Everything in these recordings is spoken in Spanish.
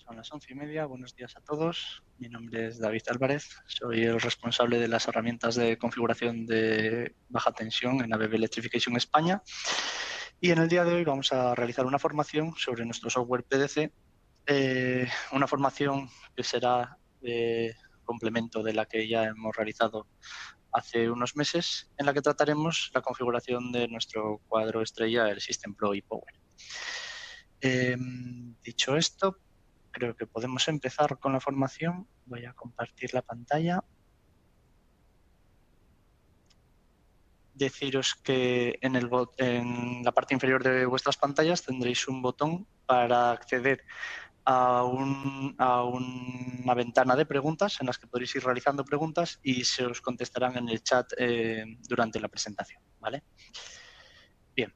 Son las 11:30. Buenos días a todos. Mi nombre es David Álvarez. Soy el responsable de las herramientas de configuración de baja tensión en ABB Electrification España. Y en el día de hoy vamos a realizar una formación sobre nuestro software PDC. Una formación que será complemento de la que ya hemos realizado hace unos meses, en la que trataremos la configuración de nuestro cuadro estrella, el System Pro ePower. Dicho esto, creo que podemos empezar con la formación. Voy a compartir la pantalla. Deciros que en la parte inferior de vuestras pantallas tendréis un botón para acceder a una ventana de preguntas en las que podréis ir realizando preguntas y se os contestarán en el chat durante la presentación, ¿vale? Bien.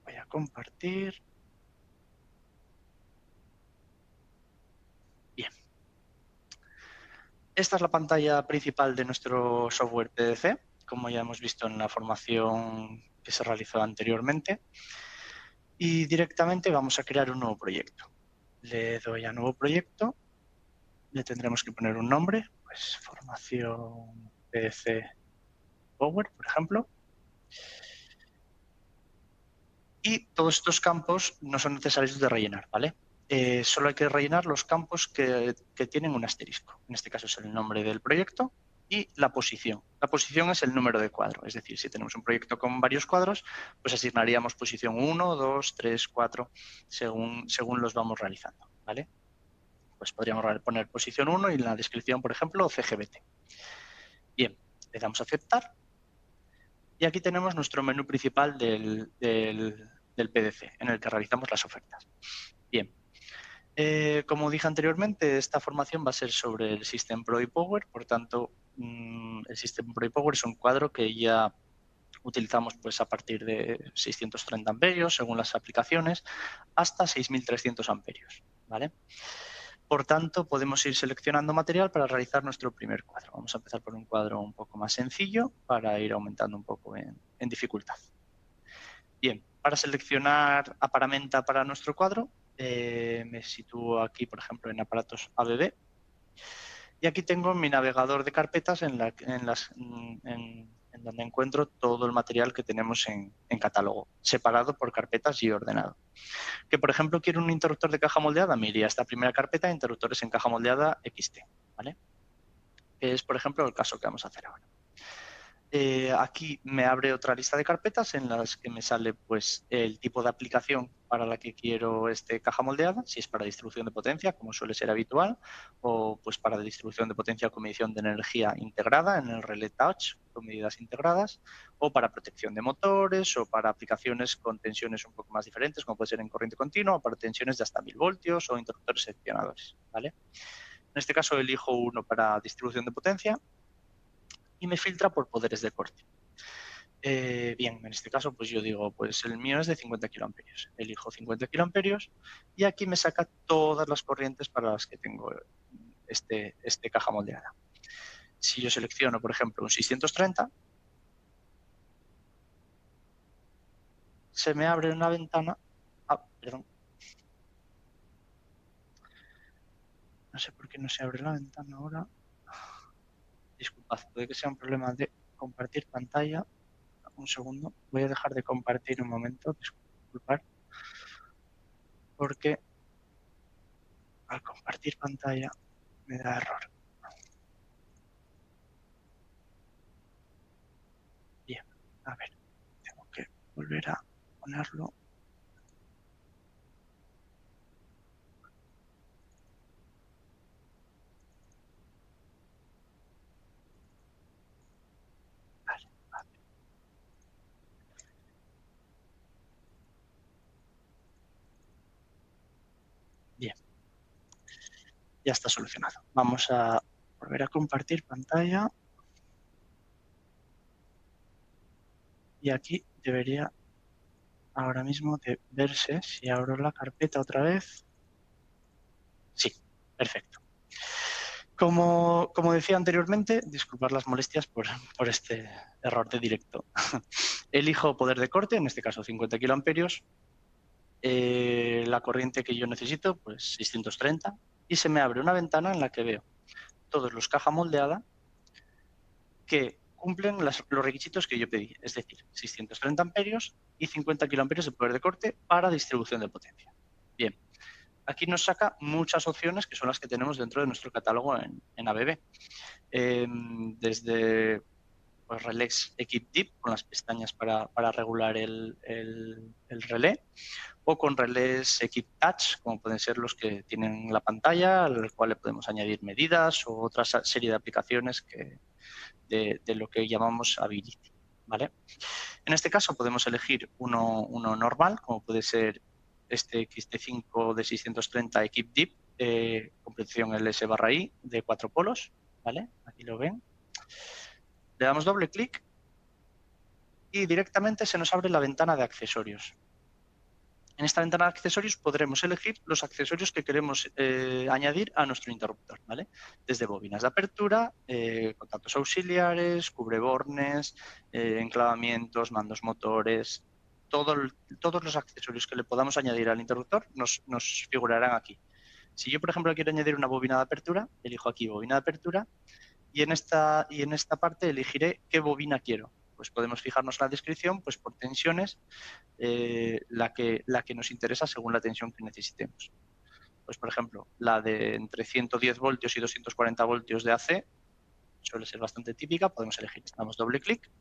Voy a compartir. Bien. Esta es la pantalla principal de nuestro software PDC, como ya hemos visto en la formación que se realizó anteriormente. Y directamente vamos a crear un nuevo proyecto. Le doy a nuevo proyecto. Le tendremos que poner un nombre, pues formación PDC Power, por ejemplo. Y todos estos campos no son necesarios de rellenar, ¿vale? Solo hay que rellenar los campos que tienen un asterisco. En este caso es el nombre del proyecto y la posición. La posición es el número de cuadro. Es decir, si tenemos un proyecto con varios cuadros, pues asignaríamos posición 1, 2, 3, 4, según los vamos realizando, ¿vale? Pues podríamos poner posición 1 y en la descripción, por ejemplo, CGBT. Bien, le damos a aceptar. Y aquí tenemos nuestro menú principal del PDC, en el que realizamos las ofertas. Bien. Como dije anteriormente, esta formación va a ser sobre el System Pro ePower, por tanto, el System Pro ePower es un cuadro que ya utilizamos pues, a partir de 630 amperios, según las aplicaciones, hasta 6.300 amperios, ¿vale? Por tanto, podemos ir seleccionando material para realizar nuestro primer cuadro. Vamos a empezar por un cuadro un poco más sencillo para ir aumentando un poco en dificultad. Bien, para seleccionar aparamenta para nuestro cuadro, me sitúo aquí, por ejemplo, en aparatos ABB. Y aquí tengo mi navegador de carpetas en donde encuentro todo el material que tenemos en catálogo, separado por carpetas y ordenado. Que, por ejemplo, quiero un interruptor de caja moldeada, me iría a esta primera carpeta, interruptores en caja moldeada XT, ¿vale? Que es, por ejemplo, el caso que vamos a hacer ahora. Aquí me abre otra lista de carpetas en las que me sale pues, el tipo de aplicación para la que quiero caja moldeada, si es para distribución de potencia, como suele ser habitual, o pues para distribución de potencia con medición de energía integrada en el relé touch con medidas integradas, o para protección de motores, o para aplicaciones con tensiones un poco más diferentes, como puede ser en corriente continua, o para tensiones de hasta 1000 voltios o interruptores seccionadores, ¿vale? En este caso elijo uno para distribución de potencia y me filtra por poderes de corte. Bien, en este caso, pues yo digo, pues el mío es de 50 kiloamperios. Elijo 50 kiloamperios y aquí me saca todas las corrientes para las que tengo este caja moldeada. Si yo selecciono, por ejemplo, un 630, se me abre una ventana. Perdón. No sé por qué no se abre la ventana ahora. Disculpad, puede que sea un problema de compartir pantalla. Un segundo, voy a dejar de compartir un momento, disculpad, porque al compartir pantalla me da error. Bien, a ver, tengo que volver a ponerlo. Vale, vale. Bien, ya está solucionado. Vamos a volver a compartir pantalla. Y aquí debería ahora mismo de verse, si abro la carpeta otra vez. Sí, perfecto. Como decía anteriormente, disculpad las molestias por este error de directo. Elijo poder de corte, en este caso 50 kiloamperios, la corriente que yo necesito, pues 630, y se me abre una ventana en la que veo todos los caja moldeada que cumplen los requisitos que yo pedí, es decir, 630 amperios y 50 kiloamperios de poder de corte para distribución de potencia. Bien, aquí nos saca muchas opciones que son las que tenemos dentro de nuestro catálogo en ABB. Desde pues, relés Equip Deep, con las pestañas para regular el relé, o con relés Equip Touch, como pueden ser los que tienen la pantalla, al cual le podemos añadir medidas o otra serie de aplicaciones de lo que llamamos Ability, ¿vale? En este caso podemos elegir uno normal, como puede ser este XT5 de 630 Equip Deep, con protección LS/I de 4 polos, ¿vale? Aquí lo ven. Le damos doble clic y directamente se nos abre la ventana de accesorios. En esta ventana de accesorios podremos elegir los accesorios que queremos añadir a nuestro interruptor, ¿vale? Desde bobinas de apertura, contactos auxiliares, cubrebornes, enclavamientos, mandos motores, todos los accesorios que le podamos añadir al interruptor nos figurarán aquí. Si yo, por ejemplo, quiero añadir una bobina de apertura, elijo aquí bobina de apertura y en esta parte elegiré qué bobina quiero. Pues podemos fijarnos en la descripción, pues por tensiones, la que nos interesa según la tensión que necesitemos. Pues por ejemplo, la de entre 110 voltios y 240 voltios de AC suele ser bastante típica, podemos elegir, damos doble clic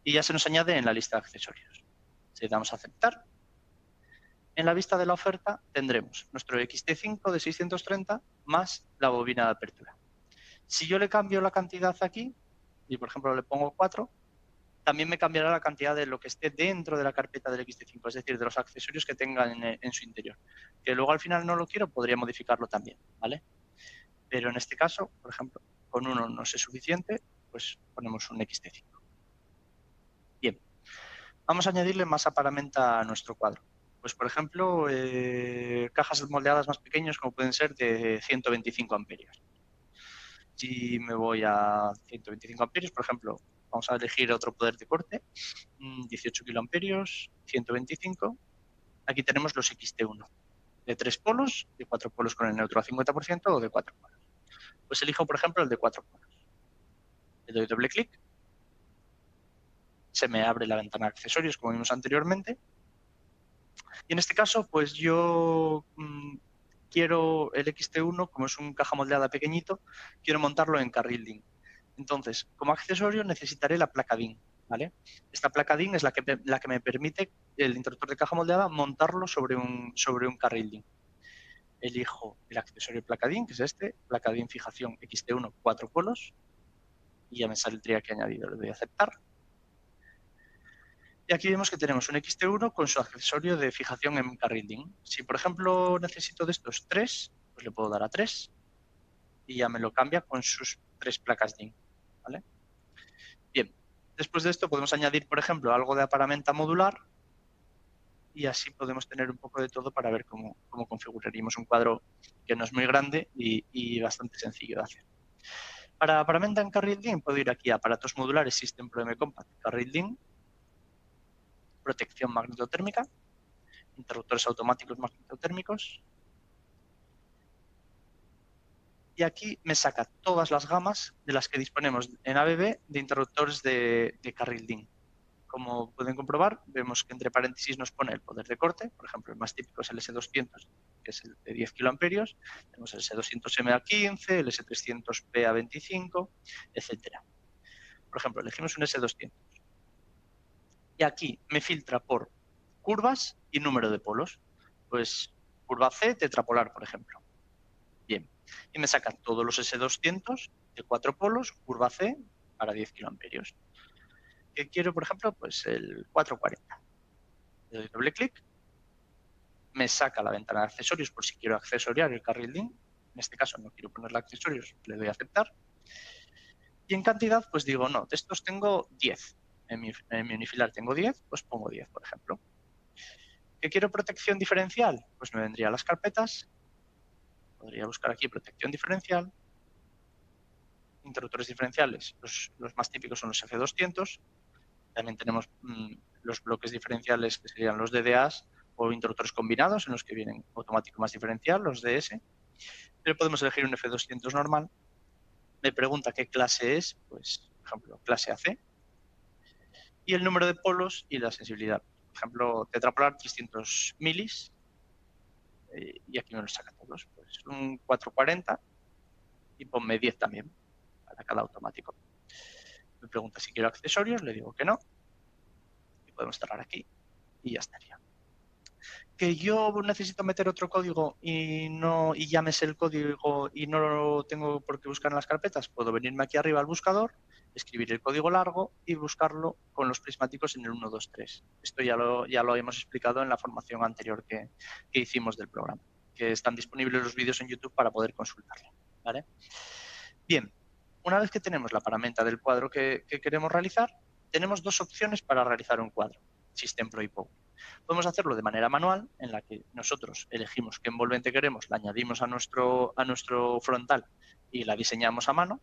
y ya se nos añade en la lista de accesorios. Si damos a aceptar, en la vista de la oferta tendremos nuestro XT5 de 630 más la bobina de apertura. Si yo le cambio la cantidad aquí, y por ejemplo le pongo 4, también me cambiará la cantidad de lo que esté dentro de la carpeta del XT5, es decir, de los accesorios que tenga en su interior. Que luego al final no lo quiero, podría modificarlo también, ¿vale? Pero en este caso, por ejemplo, con uno no es suficiente, pues ponemos un XT5. Bien, vamos a añadirle más paramenta a nuestro cuadro. Pues por ejemplo, cajas moldeadas más pequeñas como pueden ser de 125 amperios. Si me voy a 125 amperios, por ejemplo, vamos a elegir otro poder de corte, 18 kiloamperios, 125. Aquí tenemos los XT1, de 3 polos, de 4 polos con el neutro a 50% o de 4 polos. Pues elijo, por ejemplo, el de 4 polos. Le doy doble clic, se me abre la ventana de accesorios, como vimos anteriormente. Y en este caso, pues yo quiero el XT1, como es un caja moldeada pequeñito, quiero montarlo en carril DIN. Entonces, como accesorio necesitaré la placa DIN, ¿vale? Esta placa DIN es la que me permite el interruptor de caja moldeada montarlo sobre un carril DIN. Elijo el accesorio placa DIN, que es este, placa DIN fijación XT1 4 polos, y ya me saldría que añadido, le doy a aceptar. Y aquí vemos que tenemos un XT1 con su accesorio de fijación en carril DIN. Si, por ejemplo, necesito de estos 3, pues le puedo dar a 3 y ya me lo cambia con sus 3 placas DIN, ¿vale? Bien, después de esto podemos añadir, por ejemplo, algo de aparamenta modular y así podemos tener un poco de todo para ver cómo configuraríamos un cuadro que no es muy grande y bastante sencillo de hacer. Para aparamenta en carril DIN puedo ir aquí a aparatos modulares System Pro M Compact carril DIN, protección magnetotérmica, interruptores automáticos magnetotérmicos. Y aquí me saca todas las gamas de las que disponemos en ABB de interruptores de carril DIN. Como pueden comprobar, vemos que entre paréntesis nos pone el poder de corte. Por ejemplo, el más típico es el S200, que es el de 10 kiloamperios. Tenemos el S200M a 15, el S300P a 25, etc. Por ejemplo, elegimos un S200. Y aquí me filtra por curvas y número de polos. Pues curva C, tetrapolar, por ejemplo. Bien. Y me sacan todos los S200 de 4 polos, curva C, para 10 kiloamperios. Que quiero, por ejemplo, pues el 440. Le doy doble clic, me saca la ventana de accesorios por si quiero accesoriar el carril DIN. En este caso no quiero ponerle accesorios, le doy a aceptar. Y en cantidad, pues digo, no, de estos tengo 10. En mi unifilar tengo 10, pues pongo 10, por ejemplo. ¿Que quiero protección diferencial? Pues me vendría a las carpetas. Podría buscar aquí protección diferencial. Interruptores diferenciales, los más típicos son los F200. También tenemos los bloques diferenciales que serían los DDAs, o interruptores combinados en los que vienen automático más diferencial, los DS, pero podemos elegir un F200 normal. Me pregunta qué clase es, pues, por ejemplo, clase AC, y el número de polos y la sensibilidad. Por ejemplo, tetrapolar 300 milis, y aquí me los saca todos. Pues un 440 y ponme 10 también para cada automático. Me pregunta si quiero accesorios, le digo que no. Y podemos cerrar aquí y ya estaría. Que yo necesito meter otro código y llámese el código y no lo tengo por qué buscar en las carpetas, puedo venirme aquí arriba al buscador, escribir el código largo y buscarlo con los prismáticos en el 1, 2, 3. Esto ya lo hemos explicado en la formación anterior que hicimos del programa, que están disponibles los vídeos en YouTube para poder consultarlo, ¿vale? Bien, una vez que tenemos la paramenta del cuadro que queremos realizar, tenemos dos opciones para realizar un cuadro, SystemPro y Power. Podemos hacerlo de manera manual, en la que nosotros elegimos qué envolvente queremos, la añadimos a nuestro frontal y la diseñamos a mano,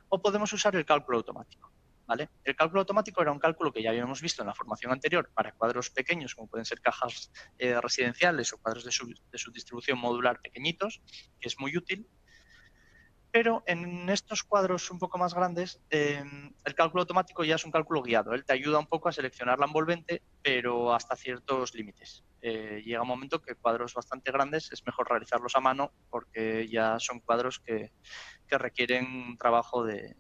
o podemos usar el cálculo automático, ¿vale? El cálculo automático era un cálculo que ya habíamos visto en la formación anterior para cuadros pequeños, como pueden ser cajas residenciales o cuadros de subdistribución modular pequeñitos, que es muy útil. Pero en estos cuadros un poco más grandes, el cálculo automático ya es un cálculo guiado. Él te ayuda un poco a seleccionar la envolvente, pero hasta ciertos límites. Llega un momento que cuadros bastante grandes es mejor realizarlos a mano porque ya son cuadros que requieren un trabajo de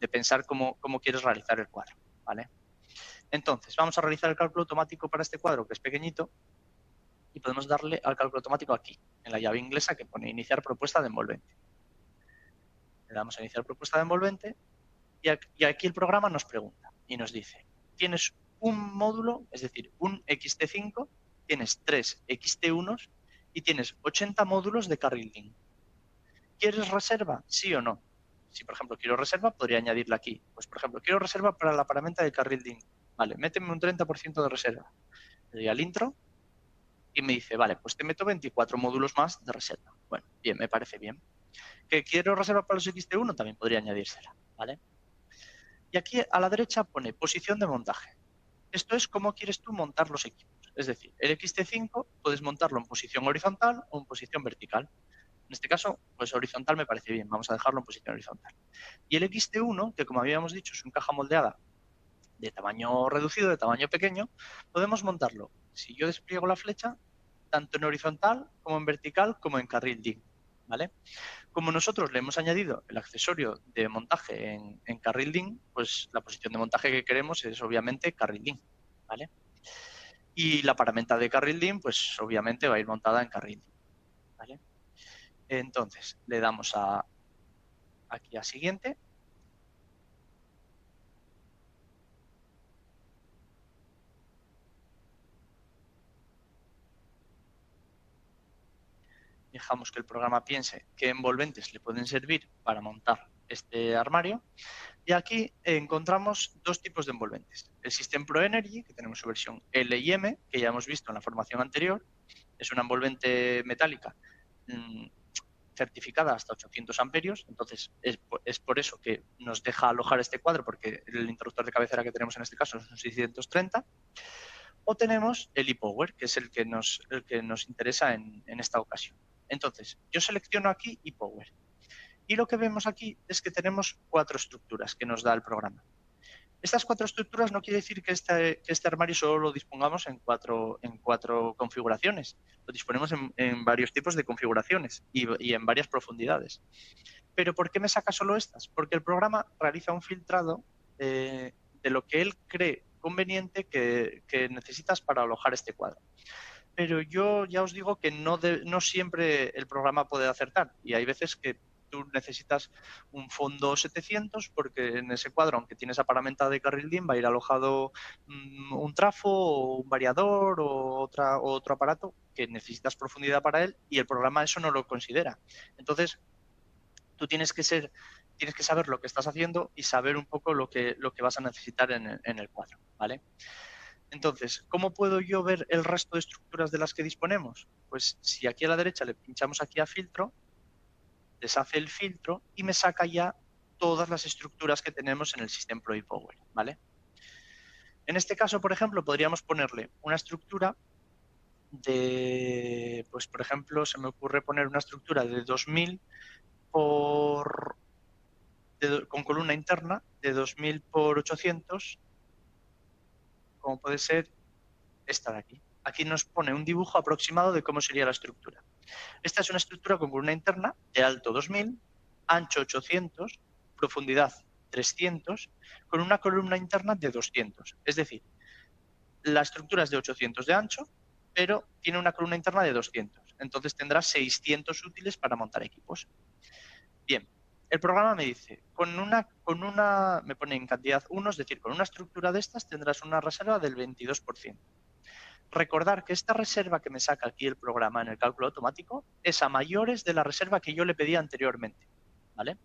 pensar cómo quieres realizar el cuadro, ¿vale? Entonces, vamos a realizar el cálculo automático para este cuadro, que es pequeñito, y podemos darle al cálculo automático aquí, en la llave inglesa que pone iniciar propuesta de envolvente. Le damos a iniciar propuesta de envolvente y aquí el programa nos pregunta y nos dice, tienes un módulo, es decir, un XT5, tienes 3 XT1s y tienes 80 módulos de carril link. ¿Quieres reserva? ¿Sí o no? Si, por ejemplo, quiero reserva, podría añadirla aquí. Pues, por ejemplo, quiero reserva para la paramenta de carril link. Vale, méteme un 30% de reserva. Le doy al intro y me dice, vale, pues te meto 24 módulos más de reserva. Bueno, bien, me parece bien. ¿Que quiero reserva para los XT1? También podría añadírsela, ¿vale? Y aquí a la derecha pone posición de montaje. Esto es cómo quieres tú montar los equipos. Es decir, el XT5 puedes montarlo en posición horizontal o en posición vertical. En este caso, pues horizontal me parece bien. Vamos a dejarlo en posición horizontal. Y el XT1, que como habíamos dicho es una caja moldeada de tamaño reducido, de tamaño pequeño, podemos montarlo, si yo despliego la flecha, tanto en horizontal como en vertical como en carril D, ¿vale? Como nosotros le hemos añadido el accesorio de montaje en carril D, pues la posición de montaje que queremos es obviamente carril D, ¿vale? Y la paramenta de carril D, pues obviamente va a ir montada en carril D, ¿vale? Entonces, le damos aquí a siguiente. Dejamos que el programa piense qué envolventes le pueden servir para montar este armario. Y aquí encontramos dos tipos de envolventes. El SystemPro Energy, que tenemos su versión L y M, que ya hemos visto en la formación anterior. Es una envolvente metálica certificada hasta 800 amperios. Entonces, es por eso que nos deja alojar este cuadro, porque el interruptor de cabecera que tenemos en este caso es un 630. O tenemos el ePower, que es el que nos interesa en esta ocasión. Entonces, yo selecciono aquí ePower. Y lo que vemos aquí es que tenemos 4 estructuras que nos da el programa. Estas 4 estructuras no quiere decir que este armario solo lo dispongamos en cuatro configuraciones. Lo disponemos en varios tipos de configuraciones y en varias profundidades. ¿Pero por qué me saca solo estas? Porque el programa realiza un filtrado de lo que él cree conveniente que necesitas para alojar este cuadro. Pero yo ya os digo que no siempre el programa puede acertar y hay veces que tú necesitas un fondo 700 porque en ese cuadro, aunque tienes paramenta de carril DIN, va a ir alojado un trafo o un variador o otro aparato que necesitas profundidad para él y el programa eso no lo considera. Entonces, tú tienes que saber lo que estás haciendo y saber un poco lo que vas a necesitar en el cuadro, ¿vale? Entonces, ¿cómo puedo yo ver el resto de estructuras de las que disponemos? Pues si aquí a la derecha le pinchamos aquí a filtro, deshace el filtro y me saca ya todas las estructuras que tenemos en el SystemPro ePower, ¿vale? En este caso, por ejemplo, podríamos ponerle una estructura pues por ejemplo, se me ocurre poner una estructura de 2000 por, con columna interna de 2000 por 800, como puede ser esta de aquí. Aquí nos pone un dibujo aproximado de cómo sería la estructura. Esta es una estructura con columna interna de alto 2000, ancho 800, profundidad 300, con una columna interna de 200. Es decir, la estructura es de 800 de ancho, pero tiene una columna interna de 200. Entonces tendrá 600 útiles para montar equipos. Bien, el programa me dice, me pone en cantidad 1, es decir, con una estructura de estas tendrás una reserva del 22%. Recordar que esta reserva que me saca aquí el programa en el cálculo automático es a mayores de la reserva que yo le pedía anteriormente, ¿vale?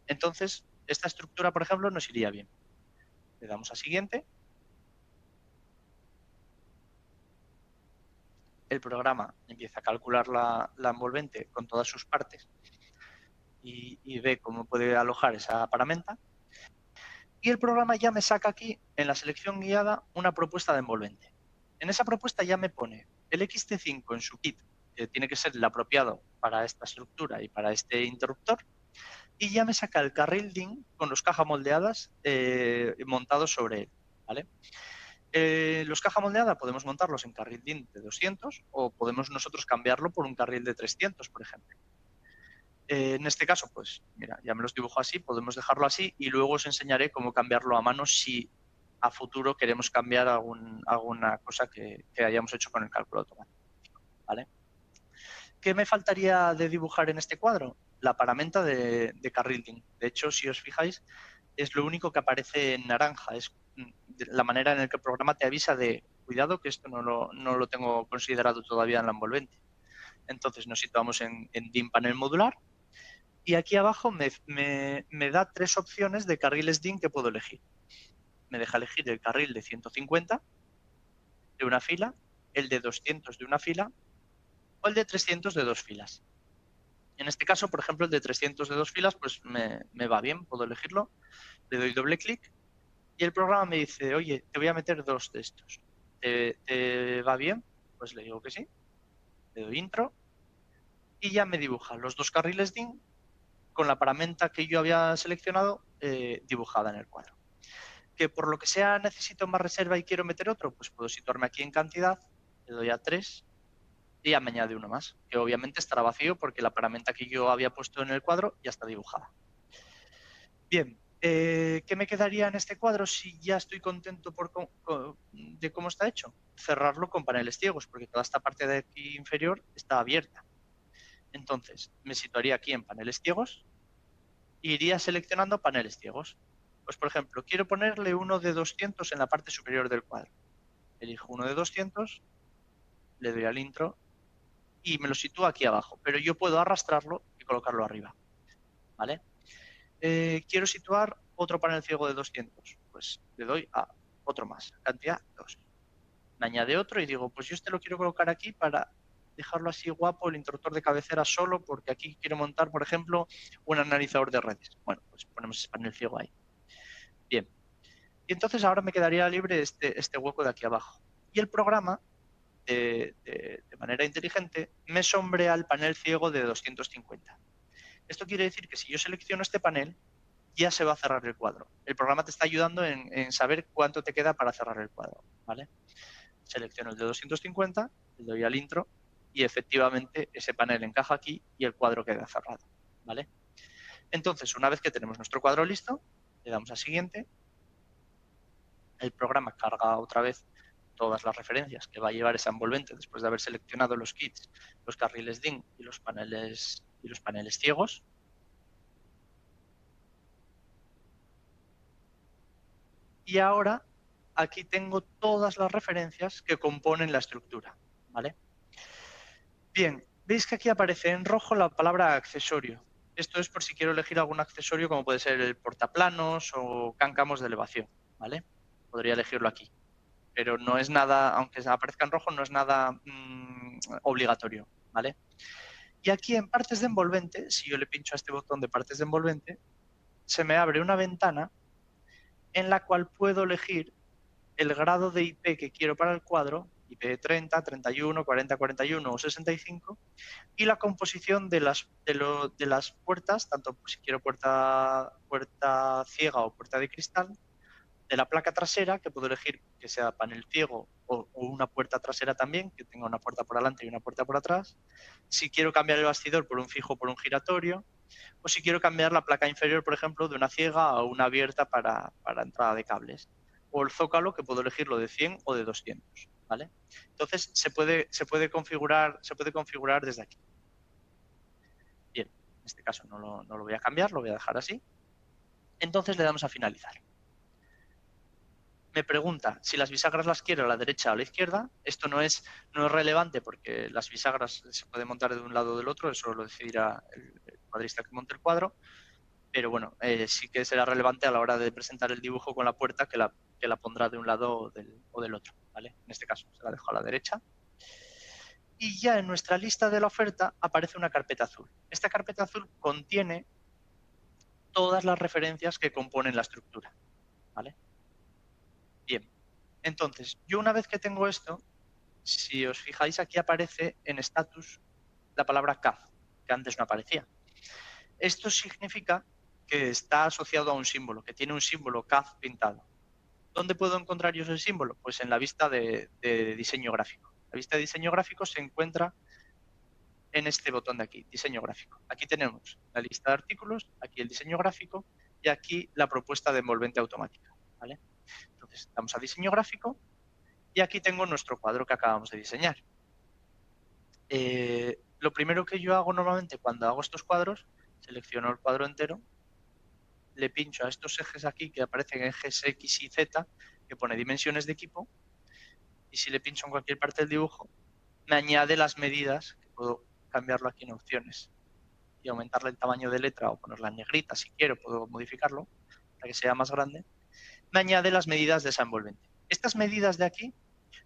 Entonces, esta estructura, por ejemplo, nos iría bien. Le damos a siguiente. El programa empieza a calcular la envolvente con todas sus partes y ve cómo puede alojar esa paramenta. Y el programa ya me saca aquí, en la selección guiada, una propuesta de envolvente. En esa propuesta ya me pone el XT5 en su kit, que tiene que ser el apropiado para esta estructura y para este interruptor, y ya me saca el carril DIN con los cajas moldeadas montados sobre él, ¿vale? Los caja moldeada podemos montarlos en carril DIN de 200 o podemos nosotros cambiarlo por un carril de 300, por ejemplo. En este caso, pues mira, ya me los dibujo así, podemos dejarlo así y luego os enseñaré cómo cambiarlo a mano si a futuro queremos cambiar alguna cosa que hayamos hecho con el cálculo automático, ¿vale? ¿Qué me faltaría de dibujar en este cuadro? La paramenta de carril DIN. De hecho, si os fijáis, es lo único que aparece en naranja. Es la manera en la que el programa te avisa de cuidado que esto no lo tengo considerado todavía en la envolvente. Entonces nos situamos en DIN panel modular y aquí abajo me da 3 opciones de carriles DIN que puedo elegir. Me deja elegir el carril de 150 de una fila, el de 200 de una fila o el de 300 de 2 filas. En este caso, por ejemplo, el de 300 de 2 filas, pues me va bien, puedo elegirlo. Le doy doble clic y el programa me dice, oye, te voy a meter 2 de estos. ¿Te va bien? Pues le digo que sí. Le doy intro y ya me dibuja los 2 carriles DIN con la paramenta que yo había seleccionado dibujada en el cuadro. Que por lo que sea necesito más reserva y quiero meter otro, pues puedo situarme aquí en cantidad, le doy a 3 y ya me añade uno más, que obviamente estará vacío porque la paramenta que yo había puesto en el cuadro ya está dibujada. Bien, ¿qué me quedaría en este cuadro si ya estoy contento de cómo está hecho? Cerrarlo con paneles ciegos, porque toda esta parte de aquí inferior está abierta. Entonces, me situaría aquí en paneles ciegos e iría seleccionando paneles ciegos. Pues, por ejemplo, quiero ponerle uno de 200 en la parte superior del cuadro. Elijo uno de 200, le doy al intro y me lo sitúo aquí abajo, pero yo puedo arrastrarlo y colocarlo arriba, ¿vale? Quiero situar otro panel ciego de 200, pues le doy a otro más, cantidad 2. Me añade otro y digo, pues yo este lo quiero colocar aquí para dejarlo así guapo, el interruptor de cabecera solo, porque aquí quiero montar, por ejemplo, un analizador de redes. Bueno, pues ponemos ese panel ciego ahí. Bien. Y entonces ahora me quedaría libre este hueco de aquí abajo. Y el programa, de manera inteligente, me sombrea el panel ciego de 250. Esto quiere decir que si yo selecciono este panel, ya se va a cerrar el cuadro. El programa te está ayudando en saber cuánto te queda para cerrar el cuadro, ¿vale? Selecciono el de 250, le doy al intro y efectivamente ese panel encaja aquí y el cuadro queda cerrado, ¿vale? Entonces, una vez que tenemos nuestro cuadro listo, le damos a siguiente. El programa carga otra vez todas las referencias que va a llevar esa envolvente después de haber seleccionado los kits, los carriles DIN y los paneles ciegos. Y ahora aquí tengo todas las referencias que componen la estructura, ¿vale? Bien, veis que aquí aparece en rojo la palabra accesorio. Esto es por si quiero elegir algún accesorio como puede ser el portaplanos o cáncamos de elevación, ¿vale? Podría elegirlo aquí. Pero no es nada, aunque aparezca en rojo, no es nada obligatorio, ¿vale? Y aquí en partes de envolvente, si yo le pincho a este botón de partes de envolvente, se me abre una ventana en la cual puedo elegir el grado de IP que quiero para el cuadro IP30, 31, 40, 41 o 65, y la composición de las puertas, tanto si quiero puerta ciega o puerta de cristal, de la placa trasera, que puedo elegir que sea panel ciego o una puerta trasera también, que tenga una puerta por delante y una puerta por atrás. Si quiero cambiar el bastidor por un fijo o por un giratorio, o si quiero cambiar la placa inferior, por ejemplo, de una ciega a una abierta para entrada de cables. O el zócalo, que puedo elegirlo de 100 o de 200. ¿Vale? Entonces se puede configurar desde aquí. Bien, en este caso no lo voy a cambiar, lo voy a dejar así. Entonces le damos a finalizar. Me pregunta si las bisagras las quiero a la derecha o a la izquierda. Esto no es relevante porque las bisagras se pueden montar de un lado o del otro, eso lo decidirá el cuadrista que monte el cuadro, pero bueno, sí que será relevante a la hora de presentar el dibujo con la puerta que la pondrá de un lado o del otro, ¿vale? En este caso se la dejo a la derecha. Y ya en nuestra lista de la oferta aparece una carpeta azul. Esta carpeta azul contiene todas las referencias que componen la estructura, ¿vale? Bien, entonces, yo una vez que tengo esto, si os fijáis aquí aparece en status la palabra CAD, que antes no aparecía. Esto significa que está asociado a un símbolo, que tiene un símbolo CAD pintado. ¿Dónde puedo encontrar yo ese símbolo? Pues en la vista de diseño gráfico. La vista de diseño gráfico se encuentra en este botón de aquí, diseño gráfico. Aquí tenemos la lista de artículos, aquí el diseño gráfico y aquí la propuesta de envolvente automática, ¿vale? Entonces, damos a diseño gráfico y aquí tengo nuestro cuadro que acabamos de diseñar. Lo primero que yo hago normalmente cuando hago estos cuadros, selecciono el cuadro entero, le pincho a estos ejes aquí que aparecen ejes X y Z, que pone dimensiones de equipo, y si le pincho en cualquier parte del dibujo, me añade las medidas, que puedo cambiarlo aquí en opciones y aumentarle el tamaño de letra o ponerla en negrita si quiero, puedo modificarlo para que sea más grande, me añade las medidas de esa envolvente. Estas medidas de aquí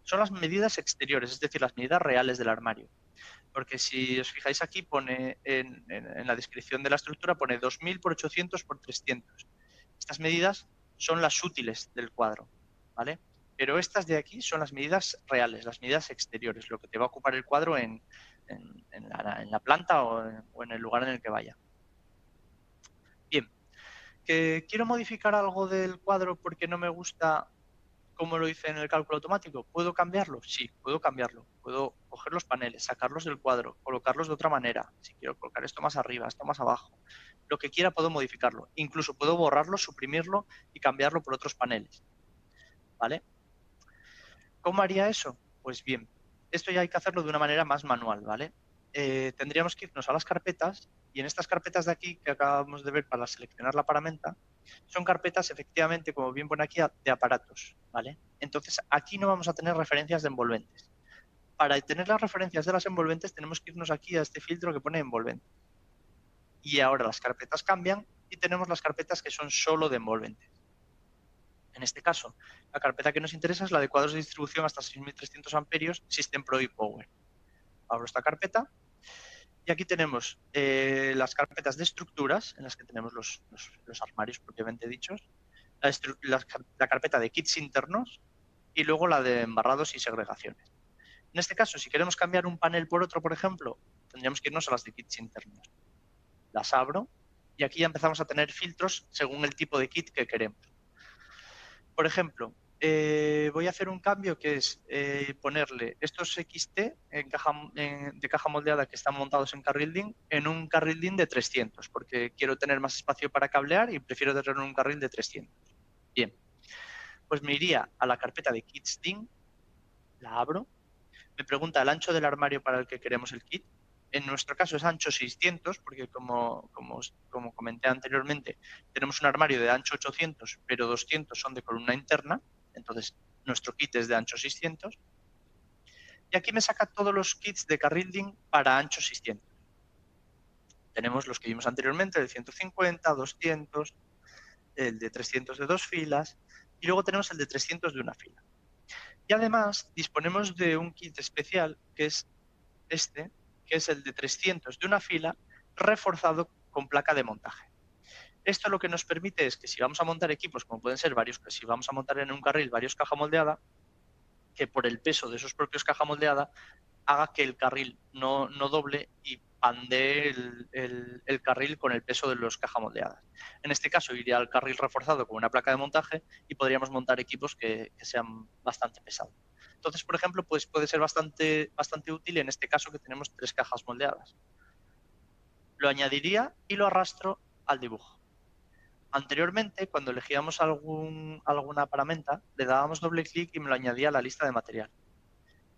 son las medidas exteriores, es decir, las medidas reales del armario. Porque si os fijáis aquí, pone en la descripción de la estructura, pone 2000 por 800 por 300. Estas medidas son las útiles del cuadro, ¿vale? Pero estas de aquí son las medidas reales, las medidas exteriores, lo que te va a ocupar el cuadro en la planta o en el lugar en el que vaya. Bien, ¿que quiero modificar algo del cuadro porque no me gusta cómo lo hice en el cálculo automático? ¿Puedo cambiarlo? Sí, puedo cambiarlo. Puedo coger los paneles, sacarlos del cuadro, colocarlos de otra manera. Si quiero colocar esto más arriba, esto más abajo. Lo que quiera puedo modificarlo. Incluso puedo borrarlo, suprimirlo y cambiarlo por otros paneles. ¿Vale? ¿Cómo haría eso? Pues bien, esto ya hay que hacerlo de una manera más manual, ¿vale? Tendríamos que irnos a las carpetas y en estas carpetas de aquí que acabamos de ver para seleccionar la paramenta, son carpetas efectivamente, como bien pone aquí, de aparatos, ¿vale? Entonces aquí no vamos a tener referencias de envolventes. Para tener las referencias de las envolventes tenemos que irnos aquí a este filtro que pone envolvente. Y ahora las carpetas cambian y tenemos las carpetas que son solo de envolventes. En este caso, la carpeta que nos interesa es la de cuadros de distribución hasta 6300 amperios, System Pro y Power. Abro esta carpeta y aquí tenemos las carpetas de estructuras, en las que tenemos los armarios propiamente dichos, la carpeta de kits internos y luego la de embarrados y segregaciones. En este caso, si queremos cambiar un panel por otro, por ejemplo, tendríamos que irnos a las de kits internos. Las abro y aquí ya empezamos a tener filtros según el tipo de kit que queremos. Por ejemplo, voy a hacer un cambio que es ponerle estos XT de caja moldeada que están montados en carril DIN en un carril DIN de 300, porque quiero tener más espacio para cablear y prefiero tener un carril de 300. Bien, pues me iría a la carpeta de kits DIN, la abro, me pregunta el ancho del armario para el que queremos el kit. En nuestro caso es ancho 600, porque como comenté anteriormente, tenemos un armario de ancho 800, pero 200 son de columna interna, entonces nuestro kit es de ancho 600. Y aquí me saca todos los kits de carril DIN para ancho 600. Tenemos los que vimos anteriormente, el 150, 200, el de 300 de 2 filas, y luego tenemos el de 300 de una fila. Y además disponemos de un kit especial, que es este, que es el de 300 de una fila, reforzado con placa de montaje. Esto lo que nos permite es que si vamos a montar equipos, como pueden ser varios, si vamos a montar en un carril varios caja moldeada, que por el peso de esos propios caja moldeada haga que el carril no doble y pandee el carril con el peso de los caja moldeadas. En este caso iría al carril reforzado con una placa de montaje y podríamos montar equipos que sean bastante pesados. Entonces, por ejemplo, pues puede ser bastante útil en este caso que tenemos 3 cajas moldeadas. Lo añadiría y lo arrastro al dibujo. Anteriormente, cuando elegíamos alguna paramenta, le dábamos doble clic y me lo añadía a la lista de material.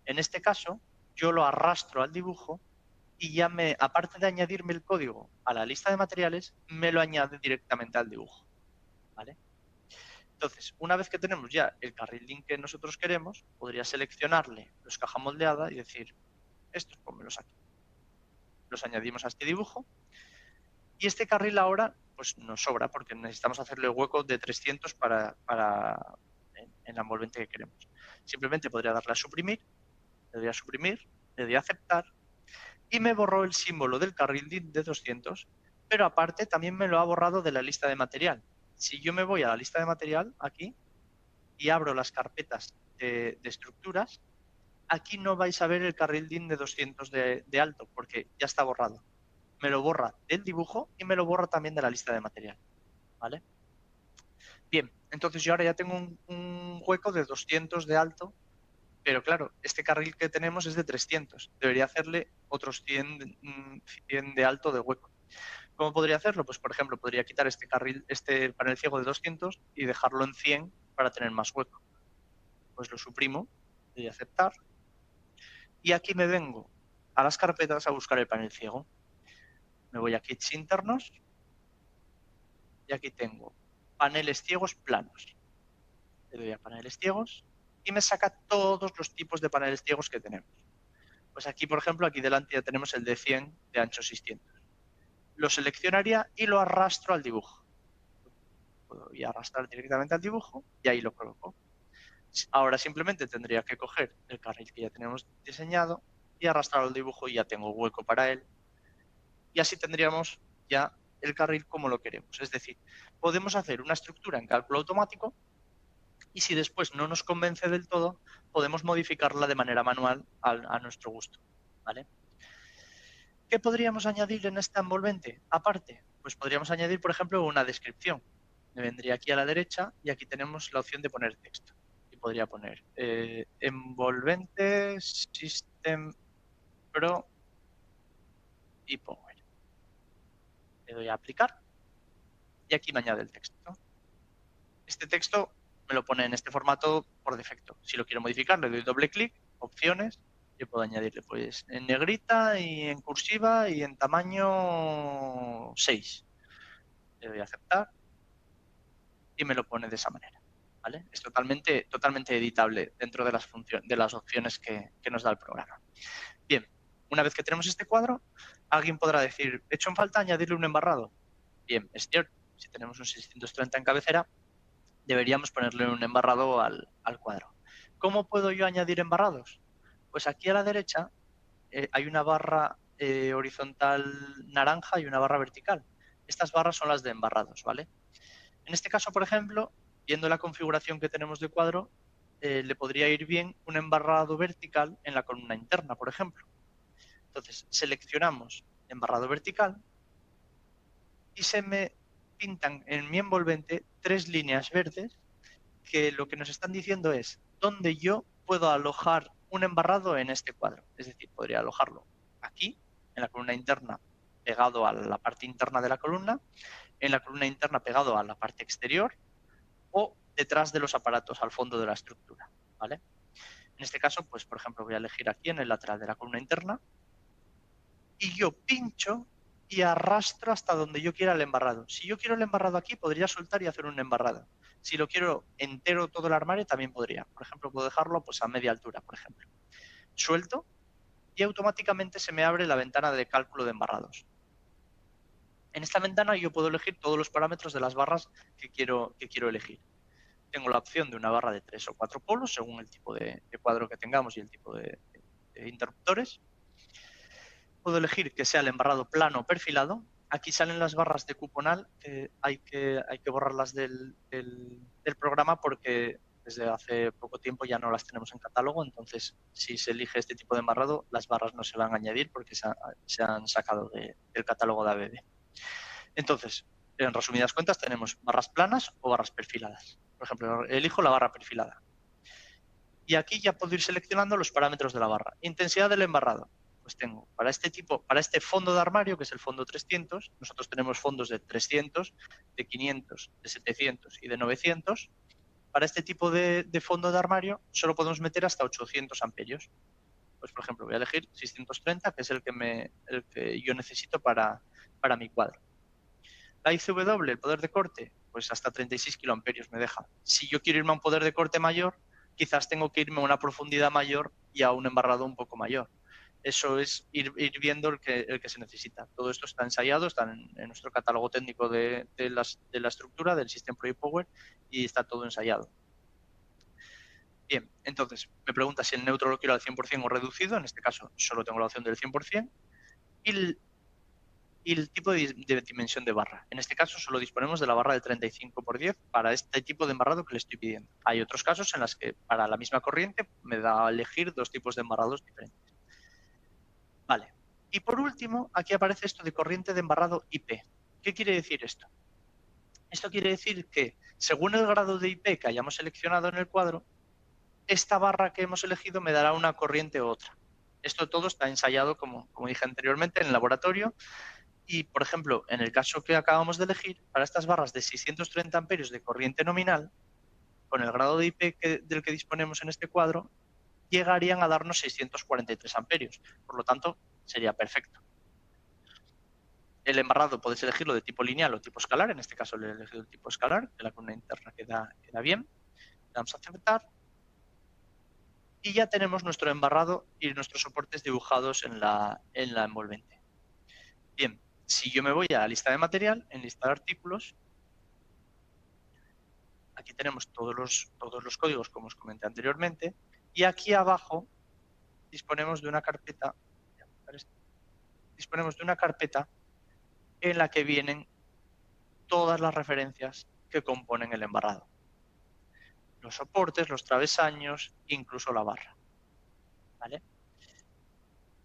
En este caso, yo lo arrastro al dibujo y ya aparte de añadirme el código a la lista de materiales, me lo añade directamente al dibujo. ¿Vale? Entonces, una vez que tenemos ya el carriling que nosotros queremos, podría seleccionarle los caja moldeada y decir, estos pónmelos aquí. Los añadimos a este dibujo y este carril ahora pues nos sobra porque necesitamos hacerle hueco de 300 en la envolvente que queremos. Simplemente podría darle a suprimir, le doy a suprimir, le doy a aceptar y me borró el símbolo del carril de 200, pero aparte también me lo ha borrado de la lista de material. Si yo me voy a la lista de material aquí y abro las carpetas de estructuras, aquí no vais a ver el carril DIN de 200 de alto porque ya está borrado. Me lo borra del dibujo y me lo borra también de la lista de material. ¿Vale? Bien, entonces yo ahora ya tengo un hueco de 200 de alto, pero claro, este carril que tenemos es de 300. Debería hacerle otros 100 de alto de hueco. ¿Cómo podría hacerlo? Pues, por ejemplo, podría quitar este panel ciego de 200 y dejarlo en 100 para tener más hueco. Pues lo suprimo, le doy a aceptar. Y aquí me vengo a las carpetas a buscar el panel ciego. Me voy a kits internos y aquí tengo paneles ciegos planos. Le doy a paneles ciegos y me saca todos los tipos de paneles ciegos que tenemos. Pues aquí, por ejemplo, aquí delante ya tenemos el de 100 de ancho 600. Lo seleccionaría y lo arrastro al dibujo. Puedo ir a arrastrar directamente al dibujo y ahí lo coloco. Ahora simplemente tendría que coger el carril que ya tenemos diseñado y arrastrarlo al dibujo y ya tengo hueco para él. Y así tendríamos ya el carril como lo queremos. Es decir, podemos hacer una estructura en cálculo automático y si después no nos convence del todo, podemos modificarla de manera manual a nuestro gusto. ¿Vale? ¿Qué podríamos añadir en esta envolvente? Aparte, pues podríamos añadir, por ejemplo, una descripción. Me vendría aquí a la derecha y aquí tenemos la opción de poner texto. Y podría poner envolvente System Pro y Power. Le doy a aplicar y aquí me añade el texto. Este texto me lo pone en este formato por defecto. Si lo quiero modificar, le doy doble clic, opciones, yo puedo añadirle pues en negrita y en cursiva y en tamaño 6. Le doy a aceptar y me lo pone de esa manera. ¿Vale? Es totalmente editable dentro de las opciones que nos da el programa. Bien, una vez que tenemos este cuadro, alguien podrá decir, ¿he hecho en falta añadirle un embarrado? Bien, es cierto, si tenemos un 630 en cabecera, deberíamos ponerle un embarrado al cuadro. ¿Cómo puedo yo añadir embarrados? Pues aquí a la derecha hay una barra horizontal naranja y una barra vertical. Estas barras son las de embarrados, ¿vale? En este caso, por ejemplo, viendo la configuración que tenemos de cuadro, le podría ir bien un embarrado vertical en la columna interna, por ejemplo. Entonces, seleccionamos embarrado vertical y se me pintan en mi envolvente 3 líneas verdes que lo que nos están diciendo es dónde yo puedo alojar un embarrado en este cuadro. Es decir, podría alojarlo aquí, en la columna interna, pegado a la parte interna de la columna, en la columna interna pegado a la parte exterior o detrás de los aparatos al fondo de la estructura. ¿Vale? En este caso, pues por ejemplo, voy a elegir aquí en el lateral de la columna interna y yo pincho y arrastro hasta donde yo quiera el embarrado. Si yo quiero el embarrado aquí, podría soltar y hacer un embarrado. Si lo quiero entero todo el armario, también podría. Por ejemplo, puedo dejarlo pues a media altura, por ejemplo. Suelto y automáticamente se me abre la ventana de cálculo de embarrados. En esta ventana yo puedo elegir todos los parámetros de las barras que quiero elegir. Tengo la opción de una barra de 3 o 4 polos, según el tipo de cuadro que tengamos y el tipo de interruptores. Puedo elegir que sea el embarrado plano o perfilado. Aquí salen las barras de cuponal, hay que borrarlas del programa porque desde hace poco tiempo ya no las tenemos en catálogo, entonces si se elige este tipo de embarrado, las barras no se van a añadir porque se han sacado del catálogo de ABB. Entonces, en resumidas cuentas, tenemos barras planas o barras perfiladas. Por ejemplo, elijo la barra perfilada. Y aquí ya puedo ir seleccionando los parámetros de la barra. Intensidad del embarrado. Pues tengo para este fondo de armario, que es el fondo 300, nosotros tenemos fondos de 300, de 500, de 700 y de 900. Para este tipo de fondo de armario solo podemos meter hasta 800 amperios. Pues, por ejemplo, voy a elegir 630, que es el que yo necesito para mi cuadro. La ICW, el poder de corte, pues hasta 36 kiloamperios me deja. Si yo quiero irme a un poder de corte mayor, quizás tengo que irme a una profundidad mayor y a un embarrado un poco mayor. Eso es ir viendo el que se necesita. Todo esto está ensayado, está en nuestro catálogo técnico de la estructura, del System Project Power, y está todo ensayado. Bien, entonces me pregunta si el neutro lo quiero al 100% o reducido. En este caso solo tengo la opción del 100%. Y el tipo de dimensión de barra. En este caso solo disponemos de la barra de 35×10 para este tipo de embarrado que le estoy pidiendo. Hay otros casos en los que para la misma corriente me da a elegir dos tipos de embarrados diferentes. Vale. Y por último, aquí aparece esto de corriente de embarrado IP. ¿Qué quiere decir esto? Esto quiere decir que según el grado de IP que hayamos seleccionado en el cuadro, esta barra que hemos elegido me dará una corriente u otra. Esto todo está ensayado, como dije anteriormente, en el laboratorio. Y, por ejemplo, en el caso que acabamos de elegir, para estas barras de 630 amperios de corriente nominal, con el grado de IP del que disponemos en este cuadro, llegarían a darnos 643 amperios. Por lo tanto, sería perfecto. El embarrado podéis elegirlo de tipo lineal o tipo escalar. En este caso le he elegido el tipo escalar, que la columna interna queda bien. Le damos a aceptar. Y ya tenemos nuestro embarrado y nuestros soportes dibujados en la envolvente. Bien, si yo me voy a la lista de material, en lista de artículos, aquí tenemos todos los códigos, como os comenté anteriormente, y aquí abajo disponemos de una carpeta en la que vienen todas las referencias que componen el embarrado. Los soportes, los travesaños, incluso la barra. ¿Vale?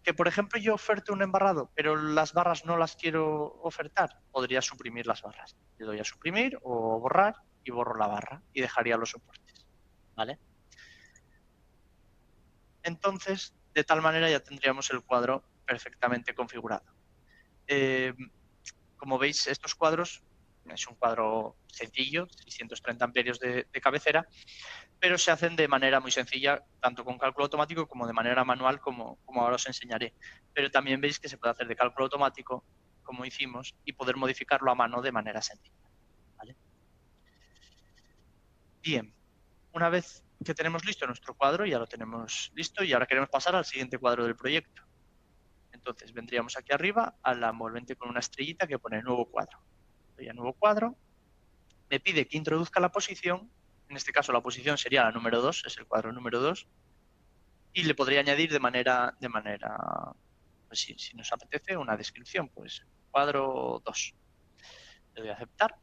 Que, por ejemplo, yo oferte un embarrado, pero las barras no las quiero ofertar, podría suprimir las barras. Le doy a suprimir o borrar y borro la barra y dejaría los soportes. ¿Vale? Entonces, de tal manera ya tendríamos el cuadro perfectamente configurado. Como veis, estos cuadros, es un cuadro sencillo, 630 amperios de cabecera, pero se hacen de manera muy sencilla, tanto con cálculo automático como de manera manual, como ahora os enseñaré. Pero también veis que se puede hacer de cálculo automático, como hicimos, y poder modificarlo a mano de manera sencilla. ¿Vale? Bien, una vez que tenemos listo nuestro cuadro, ya lo tenemos listo y ahora queremos pasar al siguiente cuadro del proyecto. Entonces vendríamos aquí arriba a la envolvente con una estrellita que pone nuevo cuadro. Doy a nuevo cuadro, me pide que introduzca la posición, en este caso la posición sería la número 2, es el cuadro número 2, y le podría añadir de manera pues si nos apetece, una descripción, pues cuadro 2. Le doy a aceptar.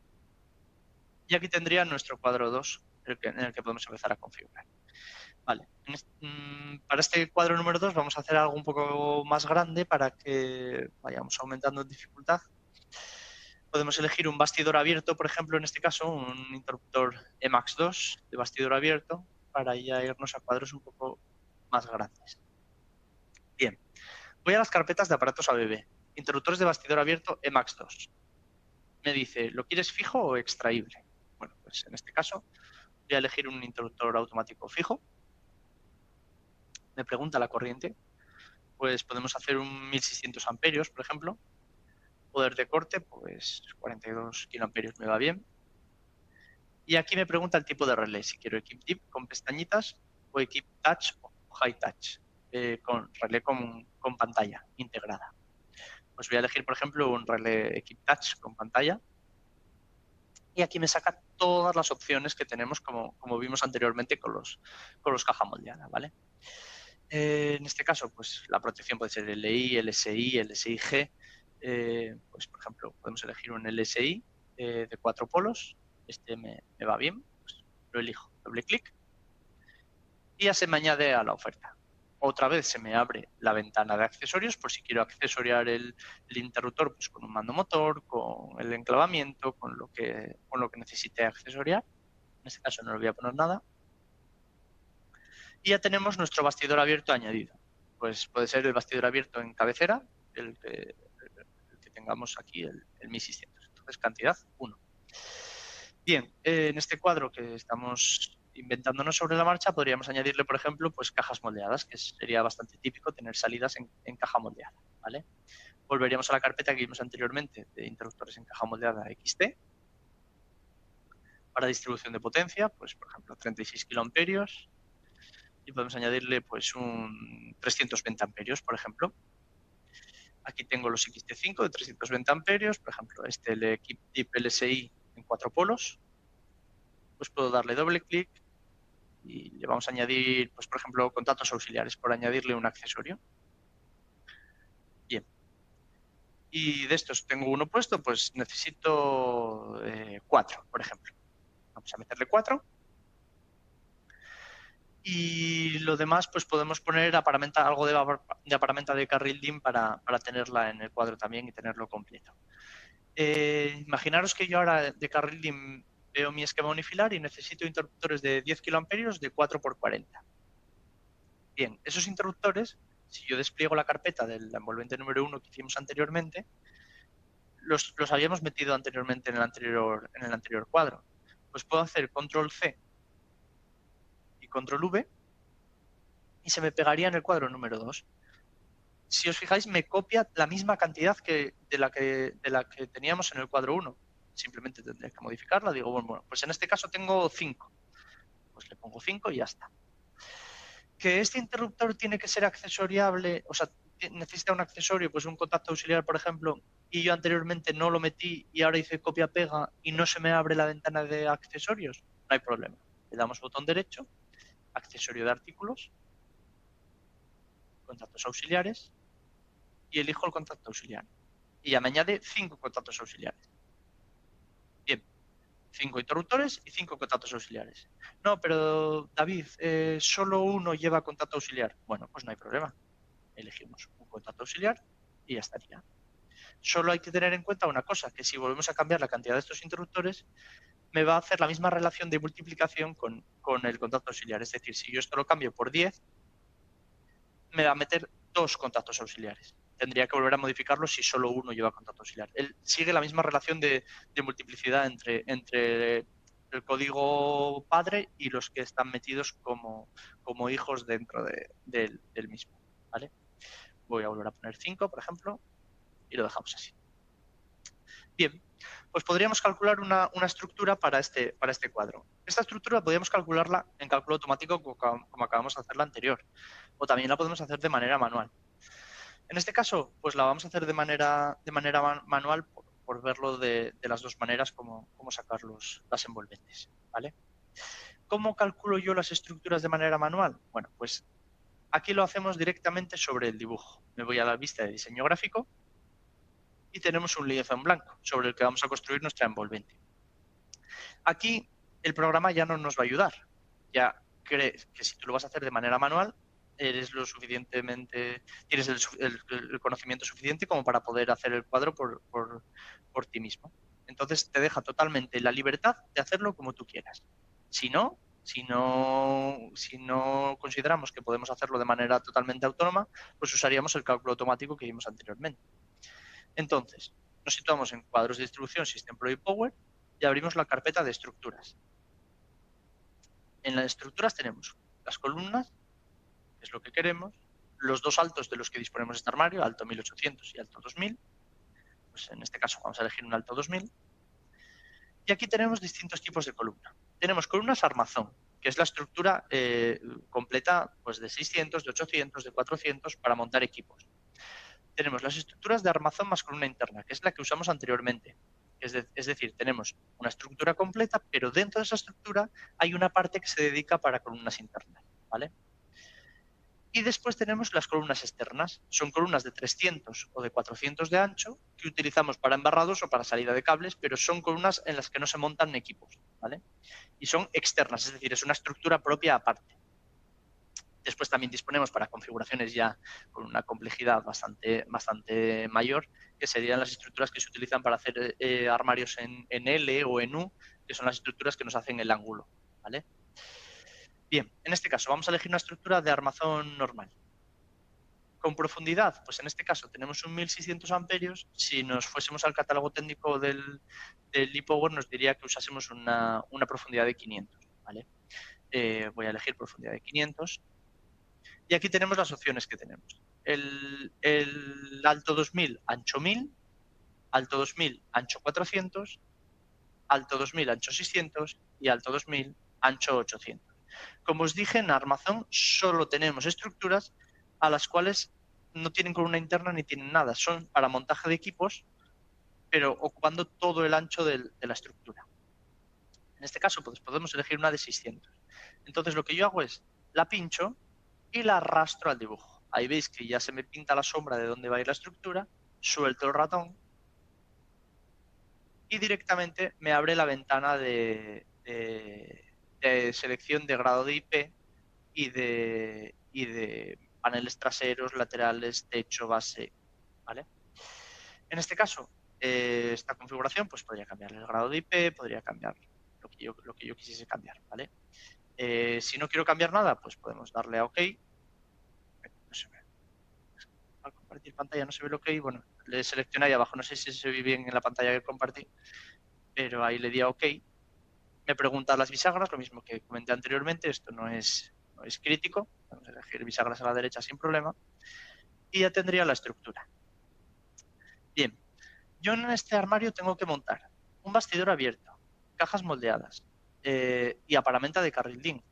Y aquí tendría nuestro cuadro 2 en el que podemos empezar a configurar. Vale. Para este cuadro número 2 vamos a hacer algo un poco más grande para que vayamos aumentando en dificultad. Podemos elegir un bastidor abierto, por ejemplo, en este caso, un interruptor Emax 2 de bastidor abierto, para ya irnos a cuadros un poco más grandes. Bien, voy a las carpetas de aparatos ABB. Interruptores de bastidor abierto Emax 2. Me dice, ¿lo quieres fijo o extraíble? Bueno, pues en este caso voy a elegir un interruptor automático fijo. Me pregunta la corriente. Pues podemos hacer un 1600 amperios, por ejemplo. Poder de corte, pues 42 kiloamperios me va bien. Y aquí me pregunta el tipo de relé, si quiero Equip Deep con pestañitas o Equip Touch o High Touch, con relé con pantalla integrada. Pues voy a elegir, por ejemplo, un relé Equip Touch con pantalla. Y aquí me saca todas las opciones que tenemos, como vimos anteriormente con los caja moldeada, ¿vale? En este caso, pues la protección puede ser LI, LSI, LSI-G. Pues, por ejemplo, podemos elegir un LSI de 4 polos. Este me va bien, pues lo elijo. Doble clic y ya se me añade a la oferta. Otra vez se me abre la ventana de accesorios por si quiero accesoriar el interruptor pues con un mando motor, con el enclavamiento, con lo que necesite accesoriar. En este caso no le voy a poner nada. Y ya tenemos nuestro bastidor abierto añadido. Pues puede ser el bastidor abierto en cabecera, el que tengamos aquí, el 1600. Entonces, cantidad 1. Bien, en este cuadro que estamos inventándonos sobre la marcha, podríamos añadirle, por ejemplo, pues cajas moldeadas, que sería bastante típico tener salidas en caja moldeada, ¿vale? Volveríamos a la carpeta que vimos anteriormente de interruptores en caja moldeada XT. Para distribución de potencia, pues por ejemplo 36 kiloamperios, y podemos añadirle pues un 320 amperios, por ejemplo. Aquí tengo los XT5 de 320 amperios, por ejemplo, el Equip LSI en 4 polos. Pues puedo darle doble clic y le vamos a añadir, pues por ejemplo, contactos auxiliares, por añadirle un accesorio. Bien. Y de estos tengo uno puesto, pues necesito 4, por ejemplo. Vamos a meterle 4. Y lo demás, pues podemos poner algo de aparamenta de carril DIN para tenerla en el cuadro también y tenerlo completo. Imaginaros que yo ahora de carril DIN veo mi esquema unifilar y necesito interruptores de 10 kiloamperios de 4×40. Bien, esos interruptores, si yo despliego la carpeta del envolvente número 1 que hicimos anteriormente, los habíamos metido anteriormente en el anterior cuadro. Pues puedo hacer control C y control V y se me pegaría en el cuadro número 2. Si os fijáis, me copia la misma cantidad de la que teníamos en el cuadro 1. Simplemente tendré que modificarla. Digo, bueno, pues en este caso tengo 5. Pues le pongo 5 y ya está. Que este interruptor tiene que ser accesoriable, o sea, necesita un accesorio, pues un contacto auxiliar, por ejemplo, y yo anteriormente no lo metí y ahora hice copia-pega y no se me abre la ventana de accesorios, no hay problema. Le damos botón derecho, accesorio de artículos, contactos auxiliares, y elijo el contacto auxiliar. Y ya me añade 5 contactos auxiliares. Bien, 5 interruptores y 5 contactos auxiliares. No, pero David, solo uno lleva contacto auxiliar. Bueno, pues no hay problema. Elegimos un contacto auxiliar y ya estaría. Solo hay que tener en cuenta una cosa, que si volvemos a cambiar la cantidad de estos interruptores, me va a hacer la misma relación de multiplicación con el contacto auxiliar. Es decir, si yo esto lo cambio por 10, me va a meter 2 contactos auxiliares. Tendría que volver a modificarlo si solo uno lleva contacto auxiliar. Él sigue la misma relación de multiplicidad entre el código padre y los que están metidos como hijos dentro del mismo, ¿vale? Voy a volver a poner 5, por ejemplo, y lo dejamos así. Bien, pues podríamos calcular una estructura para este cuadro. Esta estructura podríamos calcularla en cálculo automático como acabamos de hacer la anterior, o también la podemos hacer de manera manual. En este caso, pues la vamos a hacer de manera manual por verlo de las dos maneras, cómo sacar las envolventes, ¿vale? ¿Cómo calculo yo las estructuras de manera manual? Bueno, pues aquí lo hacemos directamente sobre el dibujo. Me voy a la vista de diseño gráfico y tenemos un lienzo en blanco sobre el que vamos a construir nuestra envolvente. Aquí el programa ya no nos va a ayudar. Ya crees que si tú lo vas a hacer de manera manual, tienes el conocimiento suficiente como para poder hacer el cuadro por ti mismo. Entonces te deja totalmente la libertad de hacerlo como tú quieras. Si no consideramos que podemos hacerlo de manera totalmente autónoma, pues usaríamos el cálculo automático que vimos anteriormente. Entonces, nos situamos en cuadros de distribución System Project Power y abrimos la carpeta de estructuras. En las estructuras tenemos las columnas, que es lo que queremos, los dos altos de los que disponemos de este armario, alto 1800 y alto 2000. Pues en este caso vamos a elegir un alto 2000. Y aquí tenemos distintos tipos de columna. Tenemos columnas armazón, que es la estructura completa pues de 600, de 800, de 400 para montar equipos. Tenemos las estructuras de armazón más columna interna, que es la que usamos anteriormente. Es decir, tenemos una estructura completa, pero dentro de esa estructura hay una parte que se dedica para columnas internas, ¿vale? Y después tenemos las columnas externas. Son columnas de 300 o de 400 de ancho que utilizamos para embarrados o para salida de cables, pero son columnas en las que no se montan equipos, ¿vale? Y son externas, es decir, es una estructura propia aparte. Después también disponemos para configuraciones ya con una complejidad bastante mayor, que serían las estructuras que se utilizan para hacer armarios en L o en U, que son las estructuras que nos hacen el ángulo, ¿vale? Bien, en este caso vamos a elegir una estructura de armazón normal. Con profundidad, pues en este caso tenemos un 1600 amperios. Si nos fuésemos al catálogo técnico del ePower, nos diría que usásemos una profundidad de 500, ¿vale? Voy a elegir profundidad de 500. Y aquí tenemos las opciones que tenemos. El alto 2000, ancho 1000, alto 2000, ancho 400, alto 2000, ancho 600 y alto 2000, ancho 800. Como os dije, en armazón solo tenemos estructuras a las cuales no tienen columna interna ni tienen nada. Son para montaje de equipos, pero ocupando todo el ancho de la estructura. En este caso, pues podemos elegir una de 600. Entonces, lo que yo hago es la pincho y la arrastro al dibujo. Ahí veis que ya se me pinta la sombra de dónde va a ir la estructura, suelto el ratón y directamente me abre la ventana de selección de grado de IP y de paneles traseros, laterales, techo, base, ¿vale? En este caso, esta configuración pues podría cambiar el grado de IP, podría cambiar lo que yo quisiese cambiar, ¿vale? Si no quiero cambiar nada, pues podemos darle a OK. No se ve. Al compartir pantalla no se ve el OK. Bueno, le seleccioné ahí abajo, no sé si se ve bien en la pantalla que compartí, pero ahí le di a OK. Me pregunta las bisagras, lo mismo que comenté anteriormente, esto no es crítico, vamos a elegir bisagras a la derecha sin problema, y ya tendría la estructura. Bien, yo en este armario tengo que montar un bastidor abierto, cajas moldeadas y aparamenta de carrildín.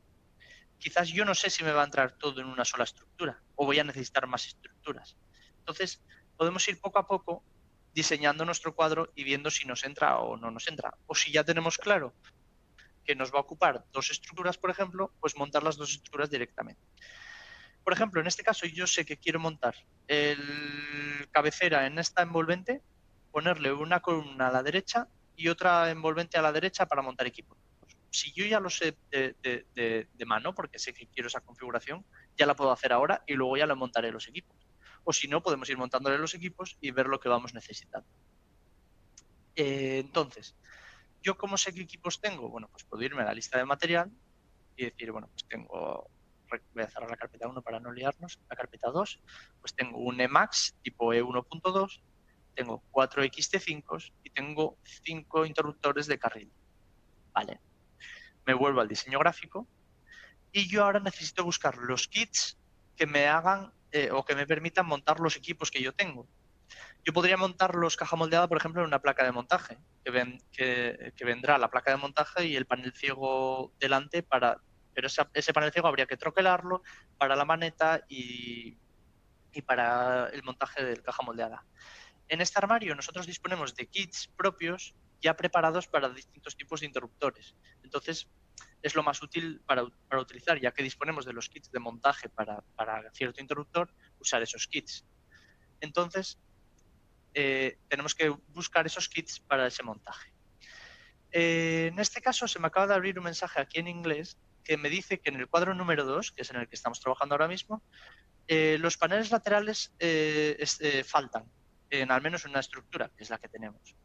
Quizás yo no sé si me va a entrar todo en una sola estructura o voy a necesitar más estructuras. Entonces, podemos ir poco a poco diseñando nuestro cuadro y viendo si nos entra o no nos entra. O si ya tenemos claro que nos va a ocupar dos estructuras, por ejemplo, pues montar las dos estructuras directamente. Por ejemplo, en este caso yo sé que quiero montar el cabecera en esta envolvente, ponerle una columna a la derecha y otra envolvente a la derecha para montar equipo. Si yo ya lo sé de mano, porque sé que quiero esa configuración, ya la puedo hacer ahora y luego ya le montaré los equipos. O si no, podemos ir montándole los equipos y ver lo que vamos necesitando. Entonces, ¿yo cómo sé qué equipos tengo? Bueno, pues puedo irme a la lista de material y decir, bueno, pues tengo, voy a cerrar la carpeta 1 para no liarnos, la carpeta 2, pues tengo un Emax tipo E1.2, tengo 4 XT5 y tengo 5 interruptores de carril. Vale. Me vuelvo al diseño gráfico y yo ahora necesito buscar los kits que me hagan o que me permitan montar los equipos que yo tengo. Yo podría montar los caja moldeada, por ejemplo, en una placa de montaje, que vendrá la placa de montaje y el panel ciego delante pero ese panel ciego habría que troquelarlo para la maneta y para el montaje del caja moldeada. En este armario nosotros disponemos de kits propios ya preparados para distintos tipos de interruptores. Entonces, es lo más útil para utilizar, ya que disponemos de los kits de montaje para cierto interruptor, usar esos kits. Entonces, tenemos que buscar esos kits para ese montaje. En este caso se me acaba de abrir un mensaje aquí en inglés que me dice que en el cuadro número 2, que es en el que estamos trabajando ahora mismo, los paneles laterales faltan en al menos una estructura, que es la que tenemos,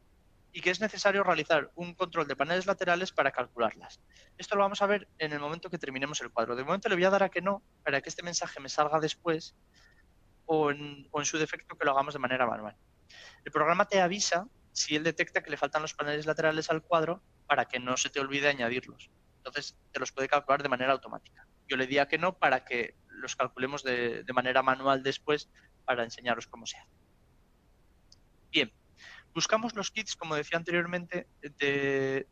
y que es necesario realizar un control de paneles laterales para calcularlas. Esto lo vamos a ver en el momento que terminemos el cuadro. De momento le voy a dar a que no, para que este mensaje me salga después o en su defecto que lo hagamos de manera manual. El programa te avisa si él detecta que le faltan los paneles laterales al cuadro para que no se te olvide añadirlos. Entonces, te los puede calcular de manera automática. Yo le di a que no para que los calculemos de manera manual después para enseñaros cómo se hace. Bien, buscamos los kits, como decía anteriormente,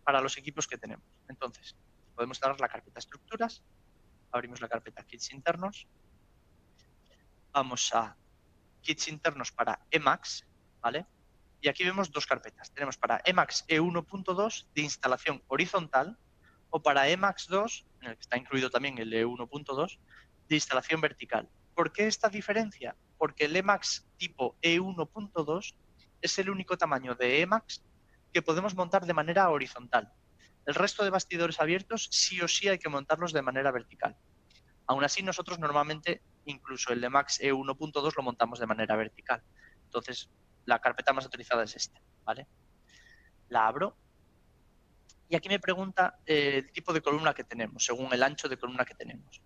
para los equipos que tenemos. Entonces, podemos dar la carpeta estructuras, abrimos la carpeta kits internos, vamos a kits internos para Emacs, ¿vale? Y aquí vemos dos carpetas. Tenemos para Emacs E1.2 de instalación horizontal o para Emacs 2, en el que está incluido también el E1.2, de instalación vertical. ¿Por qué esta diferencia? Porque el Emacs tipo E1.2 es el único tamaño de Emacs que podemos montar de manera horizontal. El resto de bastidores abiertos sí o sí hay que montarlos de manera vertical. Aún así, nosotros normalmente incluso el Emacs E1.2 lo montamos de manera vertical. Entonces, la carpeta más autorizada es esta, ¿vale? La abro y aquí me pregunta el tipo de columna que tenemos, según el ancho de columna que tenemos.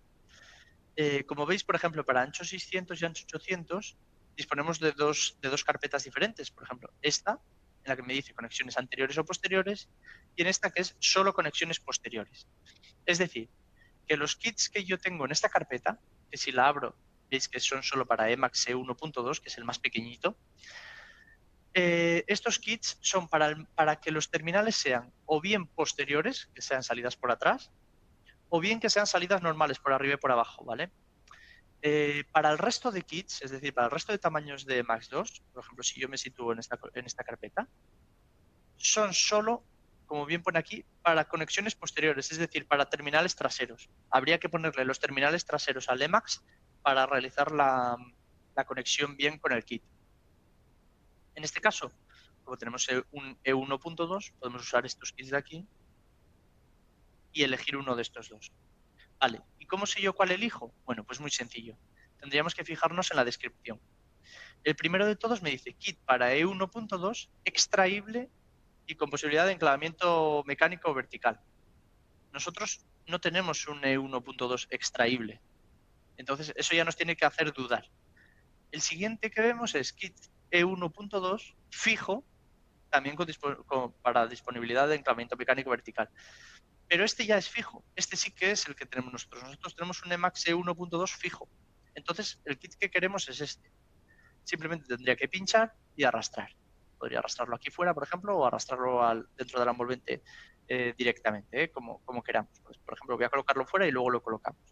Como veis, por ejemplo, para ancho 600 y ancho 800 disponemos de dos carpetas diferentes. Por ejemplo, esta, en la que me dice conexiones anteriores o posteriores, y en esta que es solo conexiones posteriores. Es decir, que los kits que yo tengo en esta carpeta, que si la abro, veis que son solo para Emacs E1.2, que es el más pequeñito, estos kits son para que los terminales sean o bien posteriores, que sean salidas por atrás, o bien que sean salidas normales por arriba y por abajo, ¿vale? Para el resto de kits, es decir, para el resto de tamaños de Emacs 2, por ejemplo, si yo me sitúo en esta carpeta, son solo, como bien pone aquí, para conexiones posteriores, es decir, para terminales traseros. Habría que ponerle los terminales traseros al Emacs para realizar la conexión bien con el kit. En este caso, como tenemos un E1.2, podemos usar estos kits de aquí y elegir uno de estos dos. Vale, ¿y cómo sé yo cuál elijo? Bueno, pues muy sencillo. Tendríamos que fijarnos en la descripción. El primero de todos me dice kit para E1.2 extraíble y con posibilidad de enclavamiento mecánico o vertical. Nosotros no tenemos un E1.2 extraíble. Entonces, eso ya nos tiene que hacer dudar. El siguiente que vemos es kit E1.2 fijo, también para disponibilidad de enclavamiento mecánico vertical. Pero este ya es fijo. Este sí que es el que tenemos nosotros. Nosotros tenemos un Emacs E1.2 fijo. Entonces, el kit que queremos es este. Simplemente tendría que pinchar y arrastrar. Podría arrastrarlo aquí fuera, por ejemplo, o arrastrarlo dentro de la envolvente directamente, como queramos. Pues, por ejemplo, voy a colocarlo fuera y luego lo colocamos.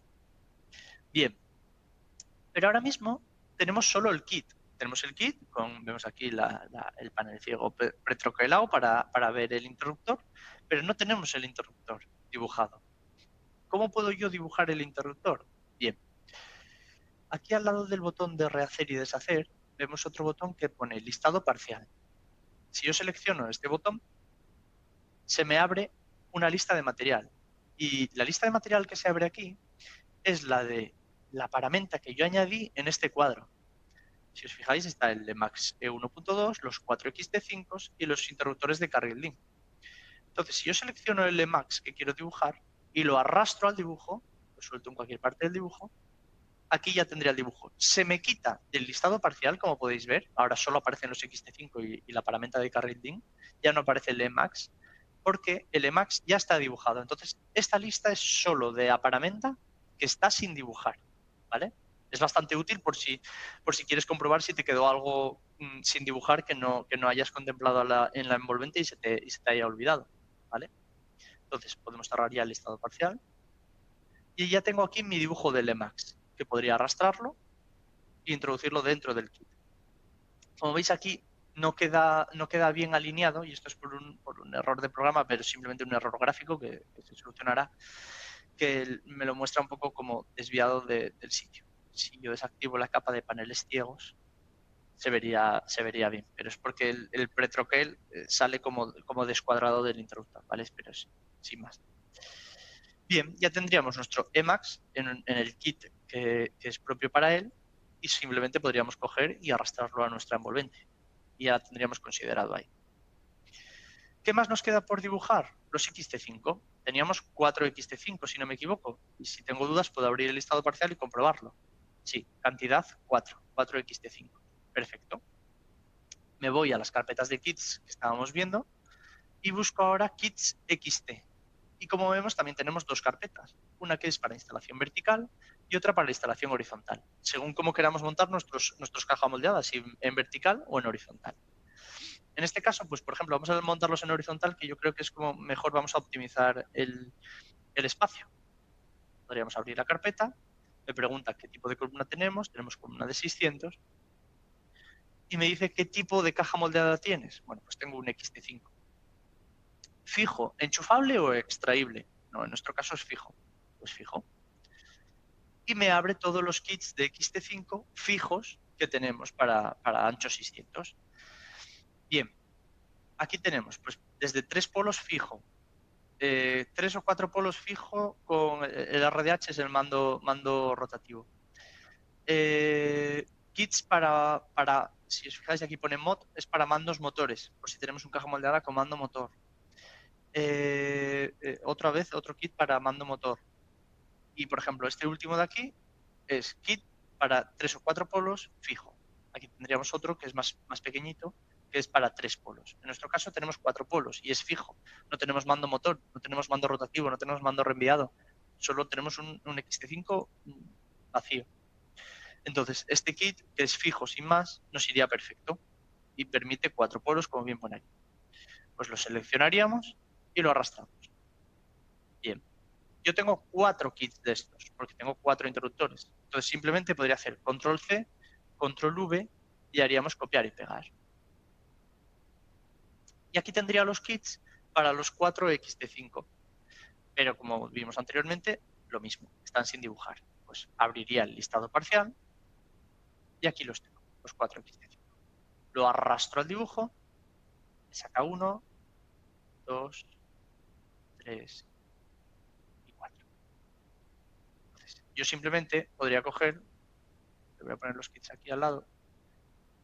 Bien, pero ahora mismo tenemos solo el kit. Tenemos el kit, vemos aquí el panel ciego pretroquelado para ver el interruptor, pero no tenemos el interruptor dibujado. ¿Cómo puedo yo dibujar el interruptor? Bien, aquí al lado del botón de rehacer y deshacer, vemos otro botón que pone listado parcial. Si yo selecciono este botón, se me abre una lista de material. Y la lista de material que se abre aquí es la de la paramenta que yo añadí en este cuadro. Si os fijáis, está el Emacs E1.2, los 4XT5 y los interruptores de carril link. Entonces, si yo selecciono el Emacs que quiero dibujar y lo arrastro al dibujo, lo suelto en cualquier parte del dibujo, aquí ya tendría el dibujo. Se me quita del listado parcial, como podéis ver. Ahora solo aparecen los XT5 y la paramenta de carril link. Ya no aparece el Emacs, porque el Emacs ya está dibujado. Entonces, esta lista es solo de aparamenta que está sin dibujar, ¿vale? Es bastante útil por si quieres comprobar si te quedó algo sin dibujar que no hayas contemplado en la envolvente y se te haya olvidado, ¿vale? Entonces, podemos cerrar ya el listado parcial. Y ya tengo aquí mi dibujo del Emacs, que podría arrastrarlo e introducirlo dentro del kit. Como veis aquí, no queda bien alineado, y esto es por un error de programa, pero simplemente un error gráfico que se solucionará, que me lo muestra un poco como desviado del sitio. Si yo desactivo la capa de paneles ciegos, se vería bien, pero es porque el pretroquel sale como descuadrado del interruptor, ¿vale? Pero sin más. Bien, ya tendríamos nuestro Emacs en el kit que es propio para él, y simplemente podríamos coger y arrastrarlo a nuestra envolvente. Y ya la tendríamos considerado ahí. ¿Qué más nos queda por dibujar? Los XT5. Teníamos 4 XT5, si no me equivoco. Y si tengo dudas, puedo abrir el listado parcial y comprobarlo. Sí, cantidad 4 XT5. Perfecto. Me voy a las carpetas de kits que estábamos viendo y busco ahora kits XT. Y como vemos, también tenemos dos carpetas. Una que es para instalación vertical y otra para la instalación horizontal, según cómo queramos montar nuestros cajas moldeadas, si en vertical o en horizontal. En este caso, pues por ejemplo, vamos a montarlos en horizontal, que yo creo que es como mejor vamos a optimizar el espacio. Podríamos abrir la carpeta, me pregunta qué tipo de columna tenemos columna de 600, y me dice qué tipo de caja moldeada tienes. Bueno, pues tengo un XT5. ¿Fijo, enchufable o extraíble? No, en nuestro caso es fijo. Pues fijo. Y me abre todos los kits de XT5 fijos que tenemos para ancho 600. Bien, aquí tenemos pues desde 3 polos fijo, 3 o 4 polos fijo con el RDH, es el mando rotativo. Kits para, si os fijáis aquí pone mod, es para mandos motores, por si tenemos un caja moldeada con mando motor. Otra vez, otro kit para mando motor. Y por ejemplo, este último de aquí es kit para 3 o 4 polos fijo. Aquí tendríamos otro que es más pequeñito, que es para 3 polos. En nuestro caso tenemos 4 polos y es fijo. No tenemos mando motor, no tenemos mando rotativo, no tenemos mando reenviado. Solo tenemos un XT5 vacío. Entonces, este kit, que es fijo sin más, nos iría perfecto y permite 4 polos, como bien pone aquí. Pues lo seleccionaríamos y lo arrastramos. Bien. Yo tengo 4 kits de estos, porque tengo 4 interruptores. Entonces simplemente podría hacer control C, control V y haríamos copiar y pegar. Y aquí tendría los kits para los 4 XT5. Pero como vimos anteriormente, lo mismo, están sin dibujar. Pues abriría el listado parcial y aquí los tengo, los 4 XT5. Lo arrastro al dibujo, saca 1, 2, 3 y 4. Entonces, yo simplemente podría coger, le voy a poner los kits aquí al lado,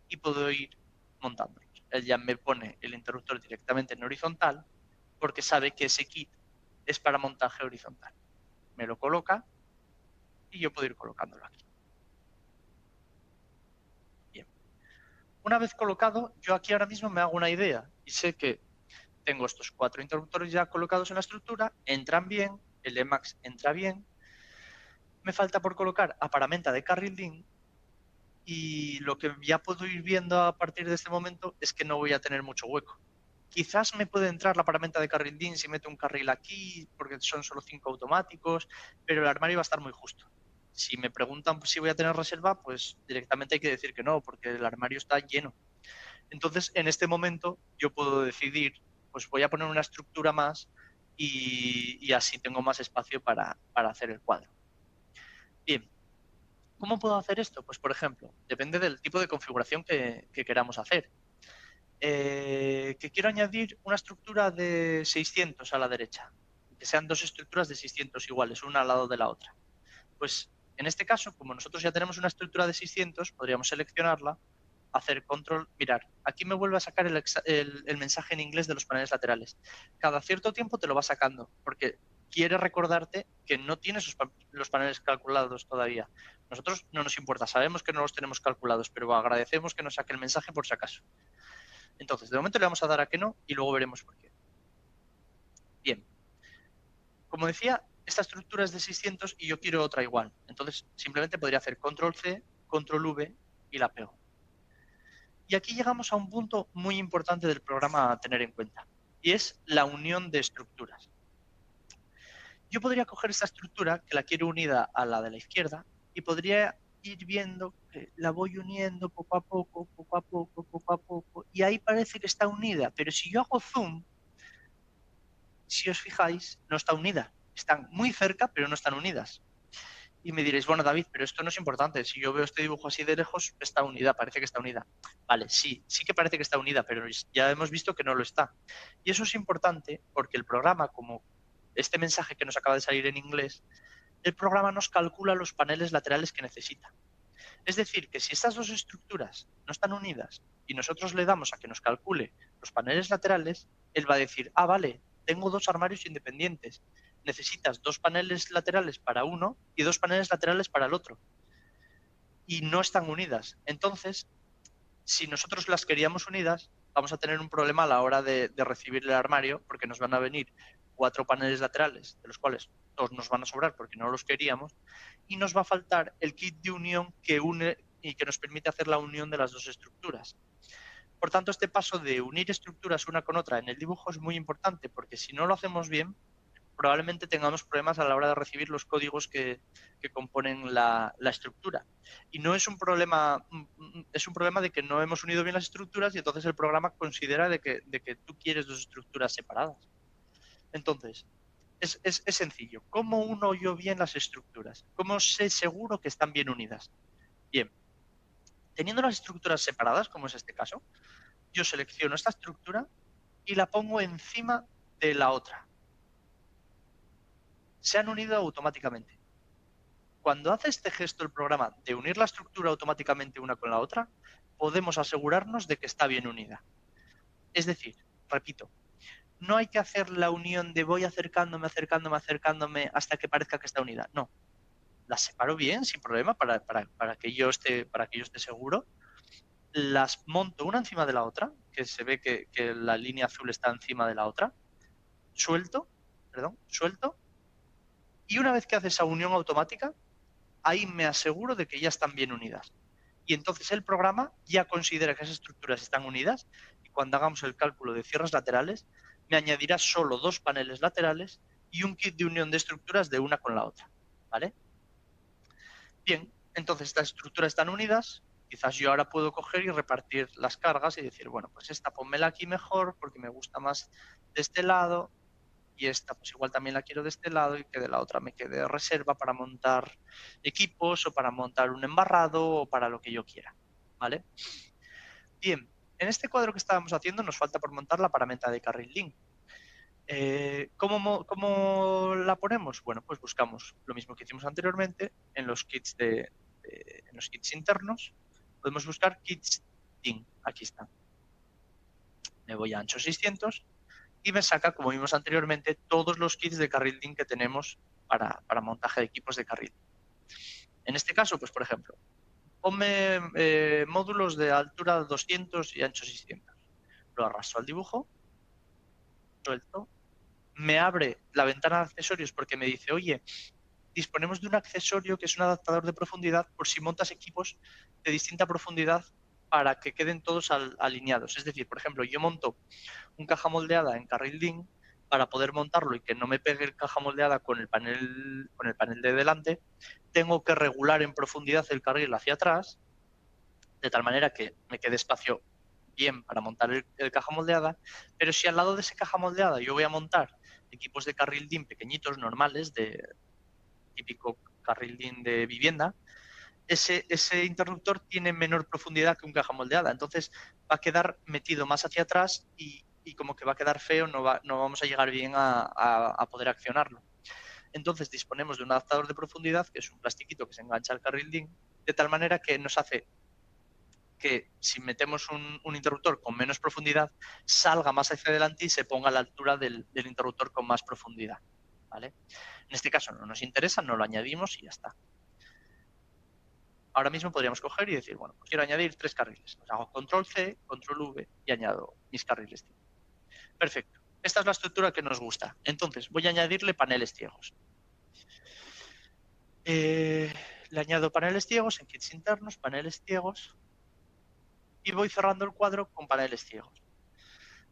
y puedo ir montándolos. Él ya me pone el interruptor directamente en horizontal porque sabe que ese kit es para montaje horizontal. Me lo coloca y yo puedo ir colocándolo aquí. Bien. Una vez colocado, yo aquí ahora mismo me hago una idea y sé que tengo estos 4 interruptores ya colocados en la estructura, entran bien, el Emacs entra bien. Me falta por colocar a paramenta de carril DIN y lo que ya puedo ir viendo a partir de este momento es que no voy a tener mucho hueco. Quizás me puede entrar la paramenta de carril DIN si meto un carril aquí, porque son solo 5 automáticos, pero el armario va a estar muy justo. Si me preguntan si voy a tener reserva, pues directamente hay que decir que no, porque el armario está lleno. Entonces, en este momento, yo puedo decidir, pues voy a poner una estructura más y así tengo más espacio para hacer el cuadro. Bien, ¿cómo puedo hacer esto? Pues, por ejemplo, depende del tipo de configuración que queramos hacer. Que quiero añadir una estructura de 600 a la derecha, que sean 2 estructuras de 600 iguales, una al lado de la otra. Pues en este caso, como nosotros ya tenemos una estructura de 600, podríamos seleccionarla, hacer control, mirar, aquí me vuelve a sacar el mensaje en inglés de los paneles laterales. Cada cierto tiempo te lo va sacando, porque quiere recordarte que no tienes los paneles calculados todavía. Nosotros no nos importa, sabemos que no los tenemos calculados, pero agradecemos que nos saque el mensaje por si acaso. Entonces, de momento le vamos a dar a que no y luego veremos por qué. Bien. Como decía, esta estructura es de 600 y yo quiero otra igual. Entonces, simplemente podría hacer control C, control V y la pego. Y aquí llegamos a un punto muy importante del programa a tener en cuenta, y es la unión de estructuras. Yo podría coger esta estructura, que la quiero unida a la de la izquierda, y podría ir viendo que la voy uniendo poco a poco, poco a poco, poco a poco, y ahí parece que está unida, pero si yo hago zoom, si os fijáis, no está unida. Están muy cerca, pero no están unidas. Y me diréis, bueno, David, pero esto no es importante. Si yo veo este dibujo así de lejos, está unida, parece que está unida. Vale, sí que parece que está unida, pero ya hemos visto que no lo está. Y eso es importante porque el programa, como este mensaje que nos acaba de salir en inglés, el programa nos calcula los paneles laterales que necesita. Es decir, que si estas dos estructuras no están unidas y nosotros le damos a que nos calcule los paneles laterales, él va a decir, ah, vale, tengo 2 armarios independientes. Necesitas 2 paneles laterales para uno y 2 paneles laterales para el otro. Y no están unidas. Entonces, si nosotros las queríamos unidas, vamos a tener un problema a la hora de recibir el armario, porque nos van a venir 4 paneles laterales, de los cuales 2 nos van a sobrar porque no los queríamos, y nos va a faltar el kit de unión que une y que nos permite hacer la unión de las 2 estructuras. Por tanto, este paso de unir estructuras una con otra en el dibujo es muy importante, porque si no lo hacemos bien, probablemente tengamos problemas a la hora de recibir los códigos que componen la estructura. Y no es un problema, es un problema de que no hemos unido bien las estructuras y entonces el programa considera de que tú quieres 2 estructuras separadas. Entonces, es sencillo. ¿Cómo uno yo bien las estructuras? ¿Cómo sé seguro que están bien unidas? Bien, teniendo las estructuras separadas, como es este caso, yo selecciono esta estructura y la pongo encima de la otra. se han unido automáticamente. Cuando hace este gesto el programa de unir la estructura automáticamente una con la otra, podemos asegurarnos de que está bien unida. Es decir, repito, no hay que hacer la unión de voy acercándome hasta que parezca que está unida. No, las separo bien, sin problema, para que yo esté seguro. Las monto una encima de la otra, que se ve que la línea azul está encima de la otra. Suelto, y una vez que hace esa unión automática, ahí me aseguro de que ya están bien unidas. Y entonces el programa ya considera que esas estructuras están unidas y cuando hagamos el cálculo de cierres laterales, me añadirá solo 2 paneles laterales y un kit de unión de estructuras de una con la otra. ¿Vale? Bien, entonces estas estructuras están unidas. Quizás yo ahora puedo coger y repartir las cargas y decir, bueno, pues esta ponmela aquí mejor porque me gusta más de este lado, y esta pues igual también la quiero de este lado y que de la otra me quede de reserva para montar equipos o para montar un embarrado o para lo que yo quiera, ¿vale? Bien, en este cuadro que estábamos haciendo nos falta por montar la paramenta de carril link. ¿Cómo la ponemos? Bueno, pues buscamos lo mismo que hicimos anteriormente en los kits en los kits internos. Podemos buscar kits DIN. Aquí están. Me voy a ancho 600 y me saca, como vimos anteriormente, todos los kits de carril DIN que tenemos para montaje de equipos de carril. En este caso, pues por ejemplo, ponme módulos de altura 200 y ancho 600. Lo arrastro al dibujo, suelto, me abre la ventana de accesorios porque me dice, oye, disponemos de un accesorio que es un adaptador de profundidad por si montas equipos de distinta profundidad para que queden todos alineados. Es decir, por ejemplo, yo monto un caja moldeada en carril DIN para poder montarlo y que no me pegue el caja moldeada con el panel de delante, tengo que regular en profundidad el carril hacia atrás, de tal manera que me quede espacio bien para montar el caja moldeada, pero si al lado de ese caja moldeada yo voy a montar equipos de carril DIN pequeñitos, normales, de típico carril DIN de vivienda, ese interruptor tiene menor profundidad que un caja moldeada, entonces va a quedar metido más hacia atrás y como que va a quedar feo, no vamos a llegar bien a poder accionarlo. Entonces disponemos de un adaptador de profundidad, que es un plastiquito que se engancha al carril DIN, de tal manera que nos hace que si metemos un interruptor con menos profundidad, salga más hacia adelante y se ponga a la altura del interruptor con más profundidad. ¿Vale? En este caso no nos interesa, no lo añadimos y ya está. Ahora mismo podríamos coger y decir, bueno, pues quiero añadir 3 carriles. Pues hago control C, control V y añado mis carriles. Perfecto. Esta es la estructura que nos gusta. Entonces voy a añadirle paneles ciegos. Le añado paneles ciegos en kits internos, paneles ciegos, y voy cerrando el cuadro con paneles ciegos.